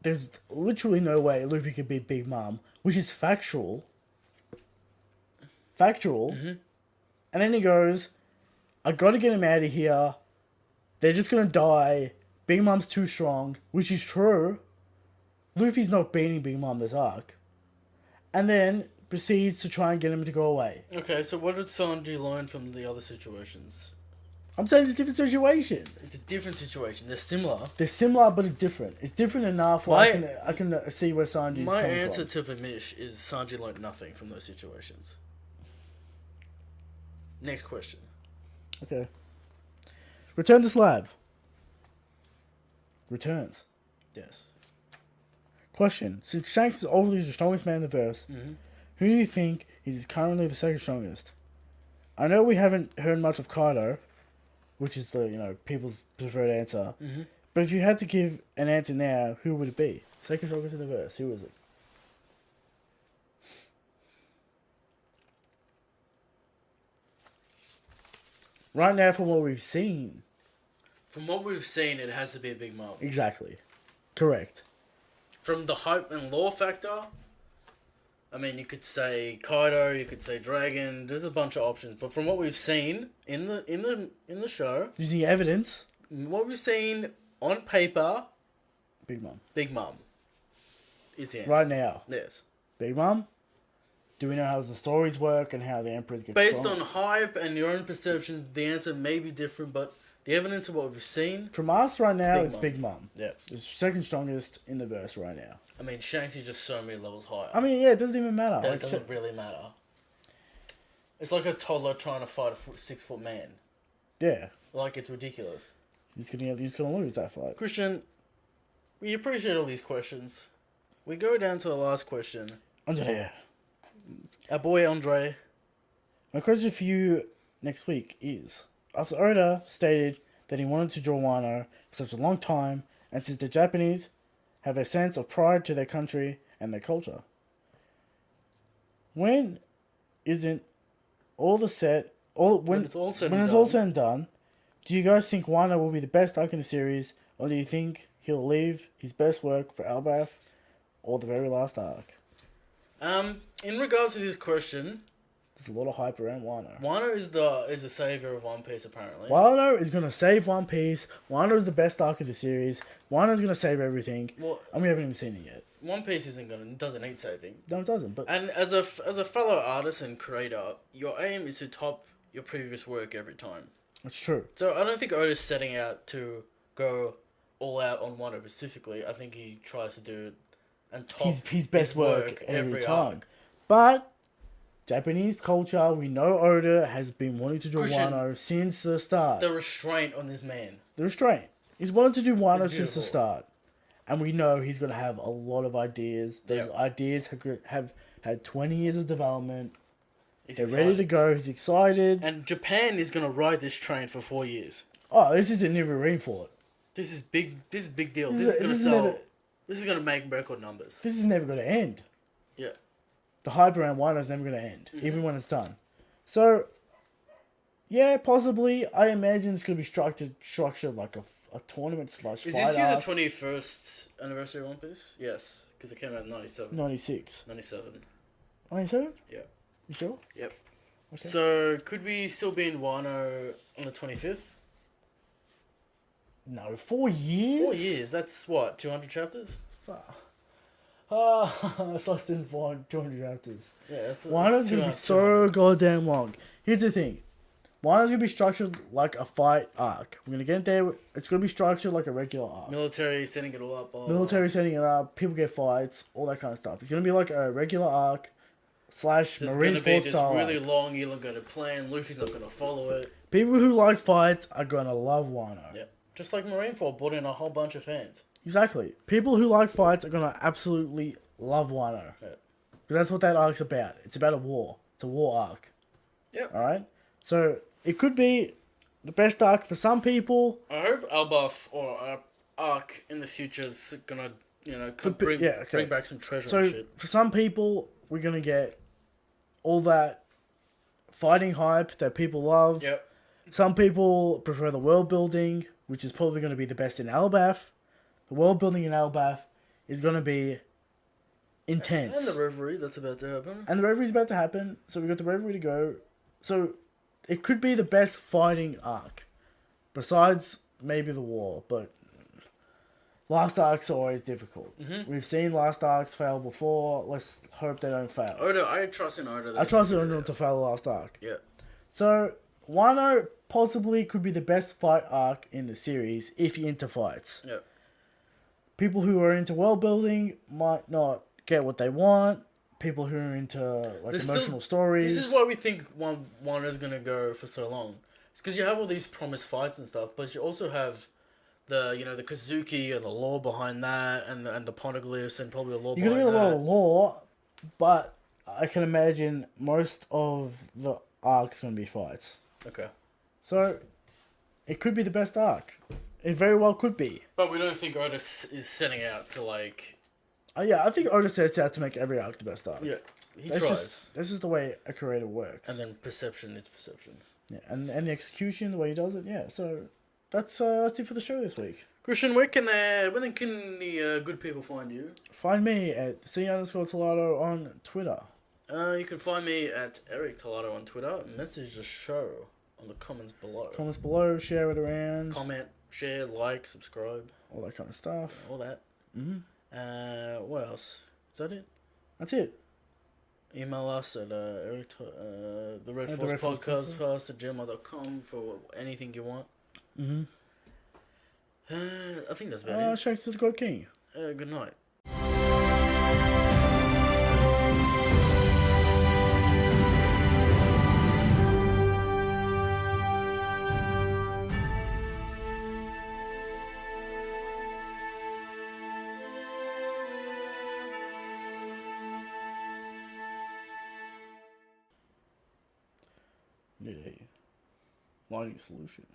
[SPEAKER 2] there's literally no way Luffy could beat Big Mom, which is factual. And then he goes, I gotta get him out of here. They're just gonna die. Big Mom's too strong, which is true. Luffy's not beating Big Mom this arc. And then proceeds to try and get him to go away.
[SPEAKER 1] Okay, so what did Sanji learn from the other situations?
[SPEAKER 2] I'm saying it's a different situation.
[SPEAKER 1] It's a different situation. They're similar.
[SPEAKER 2] They're similar, but it's different. It's different enough where I can see where Sanji's
[SPEAKER 1] My
[SPEAKER 2] coming
[SPEAKER 1] answer
[SPEAKER 2] from.
[SPEAKER 1] to Vamish is Sanji learned nothing from those situations. Next question.
[SPEAKER 2] Okay. Return to Slab. returns.
[SPEAKER 1] Yes.
[SPEAKER 2] Question: since Shanks is obviously the strongest man in the verse, who do you think is currently the second strongest? I know we haven't heard much of Kaido, which is the people's preferred answer. But if you had to give an answer now, who would it be? Second strongest in the verse. Who is it? Right now, from what we've seen.
[SPEAKER 1] From what we've seen, it has to be a Big Mom.
[SPEAKER 2] Exactly. Correct.
[SPEAKER 1] From the hype and lore factor, I mean, you could say Kaido, you could say Dragon. There's a bunch of options, but from what we've seen in the show,
[SPEAKER 2] Using evidence.
[SPEAKER 1] what we've seen on paper,
[SPEAKER 2] Big Mom.
[SPEAKER 1] Big Mom is the answer.
[SPEAKER 2] Right now.
[SPEAKER 1] Yes.
[SPEAKER 2] Big Mom? Do we know how the stories work and how the Emperors get
[SPEAKER 1] Based
[SPEAKER 2] strong?
[SPEAKER 1] on hype and your own perceptions, the answer may be different, but the evidence of what we've seen...
[SPEAKER 2] From us right now,
[SPEAKER 1] Big
[SPEAKER 2] it's
[SPEAKER 1] Mom.
[SPEAKER 2] Big Mom.
[SPEAKER 1] Yeah.
[SPEAKER 2] It's second strongest in the verse right now.
[SPEAKER 1] I mean, Shanks is just so many levels higher.
[SPEAKER 2] I mean, yeah, it doesn't even matter.
[SPEAKER 1] That doesn't really matter. It's like a toddler trying to fight a 6-foot man.
[SPEAKER 2] Yeah.
[SPEAKER 1] Like, it's ridiculous.
[SPEAKER 2] He's gonna lose that fight.
[SPEAKER 1] Christian, we appreciate all these questions. We go down to the last question.
[SPEAKER 2] Andre.
[SPEAKER 1] Our boy Andre.
[SPEAKER 2] My question for you next week is, after Oda stated that he wanted to draw Wano for such a long time, and since the Japanese have a sense of pride to their country and their culture, when isn't all the set when
[SPEAKER 1] it's all said
[SPEAKER 2] when
[SPEAKER 1] and
[SPEAKER 2] it's all
[SPEAKER 1] done.
[SPEAKER 2] said and done, do you guys think Wano will be the best arc in the series, or do you think he'll leave his best work for Elbaf or the very last arc?
[SPEAKER 1] In regards to this question,
[SPEAKER 2] There's a lot of hype around Wano.
[SPEAKER 1] Wano is the savior of One Piece apparently.
[SPEAKER 2] Wano is going to save One Piece. Wano is the best arc of the series. Wano's going to save everything.
[SPEAKER 1] Well,
[SPEAKER 2] And we haven't even seen it yet.
[SPEAKER 1] One Piece doesn't need saving.
[SPEAKER 2] No, it doesn't. But
[SPEAKER 1] And as a fellow artist and creator, your aim is to top your previous work every time.
[SPEAKER 2] it's true.
[SPEAKER 1] So I don't think Oda's setting out to go all out on Wano specifically. I think he tries to do and top
[SPEAKER 2] His best work every time.
[SPEAKER 1] arc.
[SPEAKER 2] But Japanese culture, we know Oda has been wanting to draw
[SPEAKER 1] Christian,
[SPEAKER 2] Wano since the start.
[SPEAKER 1] The restraint on this man.
[SPEAKER 2] The restraint. He's wanted to do Wano
[SPEAKER 1] It's
[SPEAKER 2] since the
[SPEAKER 1] beautiful.
[SPEAKER 2] start. And we know he's going to have a lot of ideas. Those
[SPEAKER 1] Yep.
[SPEAKER 2] ideas have had 20 years of development.
[SPEAKER 1] He's
[SPEAKER 2] They're
[SPEAKER 1] excited.
[SPEAKER 2] ready to go. He's excited.
[SPEAKER 1] And Japan is gonna ride this train for 4 years.
[SPEAKER 2] Oh, this is a new marine for it.
[SPEAKER 1] This is big. This is big deal.
[SPEAKER 2] This
[SPEAKER 1] This
[SPEAKER 2] is-
[SPEAKER 1] is gonna
[SPEAKER 2] this is
[SPEAKER 1] sell.
[SPEAKER 2] never-
[SPEAKER 1] This is gonna make record numbers.
[SPEAKER 2] This is never going to end.
[SPEAKER 1] Yeah.
[SPEAKER 2] The hype around Wano is never going to end, even when it's done. So, yeah, possibly. I imagine it's going to be structured like a tournament / fight
[SPEAKER 1] Is this year the
[SPEAKER 2] arc.
[SPEAKER 1] 21st anniversary of One Piece? Yes, because it came out in 97.
[SPEAKER 2] 96.
[SPEAKER 1] 97.
[SPEAKER 2] 97?
[SPEAKER 1] Yeah.
[SPEAKER 2] You sure?
[SPEAKER 1] Yep.
[SPEAKER 2] Okay.
[SPEAKER 1] So could we still be in Wano on the 25th?
[SPEAKER 2] No, 4 years?
[SPEAKER 1] 4 years. That's what 200 chapters.
[SPEAKER 2] Fuck. It's less than 200 chapters.
[SPEAKER 1] Yeah. That's
[SPEAKER 2] Wano's going to be so goddamn long. Here's the thing. Wano's going to be structured like a fight arc. We're going to get there. It's going to be structured like a regular arc.
[SPEAKER 1] military setting it all up.
[SPEAKER 2] Military setting it up, people get fights, all that kind of stuff. It's going to be like a regular arc /
[SPEAKER 1] There's
[SPEAKER 2] Marine
[SPEAKER 1] going to be
[SPEAKER 2] Force
[SPEAKER 1] this
[SPEAKER 2] style
[SPEAKER 1] really
[SPEAKER 2] arc.
[SPEAKER 1] long. You're not going to plan. Luffy's not going to follow it.
[SPEAKER 2] People who like fights are going to love Wano.
[SPEAKER 1] Yep. Just like Marineford brought in a whole bunch of fans.
[SPEAKER 2] Exactly. People who like fights are going to absolutely love Wano.
[SPEAKER 1] Yeah.
[SPEAKER 2] Because that's what that arc's about. It's about a war. It's a war arc.
[SPEAKER 1] Yep.
[SPEAKER 2] Alright? So, it could be the best arc for some people.
[SPEAKER 1] I hope Albuff or Arc in the future is gonna, bring back some treasure
[SPEAKER 2] So,
[SPEAKER 1] and shit.
[SPEAKER 2] for some people, we're going to get all that fighting hype that people love.
[SPEAKER 1] Yep.
[SPEAKER 2] Some people prefer the world building, which is probably going to be the best in Elbaf. The world building in Elbaf is going to be intense.
[SPEAKER 1] And the reverie that's about to happen.
[SPEAKER 2] And the referee's about to happen, so we got the referee to go. So it could be the best fighting arc, besides maybe the war. But last arcs are always difficult.
[SPEAKER 1] Mm-hmm.
[SPEAKER 2] We've seen last arcs fail before. Let's hope they don't fail.
[SPEAKER 1] Oda, I trust in Oda.
[SPEAKER 2] I trust it not to fail the last arc.
[SPEAKER 1] Yeah.
[SPEAKER 2] So Wano possibly could be the best fight arc in the series if you're into fights.
[SPEAKER 1] Yeah.
[SPEAKER 2] People who are into world building might not get what they want. People who are into like
[SPEAKER 1] There's
[SPEAKER 2] emotional
[SPEAKER 1] still-
[SPEAKER 2] stories.
[SPEAKER 1] This is why we think Wano's gonna go for so long. It's because you have all these promised fights and stuff, but you also have the Kazuki and the lore behind that, and the poneglyphs, and probably the lore
[SPEAKER 2] You're gonna
[SPEAKER 1] behind
[SPEAKER 2] get a lot
[SPEAKER 1] that.
[SPEAKER 2] of lore, but I can imagine most of the arc's gonna be fights.
[SPEAKER 1] Okay.
[SPEAKER 2] So it could be the best arc. It very well could be.
[SPEAKER 1] But we don't think Otis is setting out to like.
[SPEAKER 2] Yeah, I think Oda sets out to make every arc the best arc.
[SPEAKER 1] Yeah, he
[SPEAKER 2] That's
[SPEAKER 1] tries.
[SPEAKER 2] This is the way a creator works.
[SPEAKER 1] And then perception is perception.
[SPEAKER 2] Yeah, and the execution, the way he does it, yeah. So that's it for the show this week.
[SPEAKER 1] Christian, when can the good people find you?
[SPEAKER 2] Find me at C_Tolato on Twitter.
[SPEAKER 1] You can find me at Eric Tolato on Twitter. Message the show on the comments below.
[SPEAKER 2] Comments below, share it around.
[SPEAKER 1] Comment, share, like, subscribe,
[SPEAKER 2] All that kind of stuff.
[SPEAKER 1] all that. What else? Is that it?
[SPEAKER 2] That's it.
[SPEAKER 1] Email us at the Red
[SPEAKER 2] At the
[SPEAKER 1] Force
[SPEAKER 2] Red Force
[SPEAKER 1] Podcast at gmail.com for anything you want. I think that's about it.
[SPEAKER 2] Shanks to the God King.
[SPEAKER 1] Good night.
[SPEAKER 2] Need a lighting solution.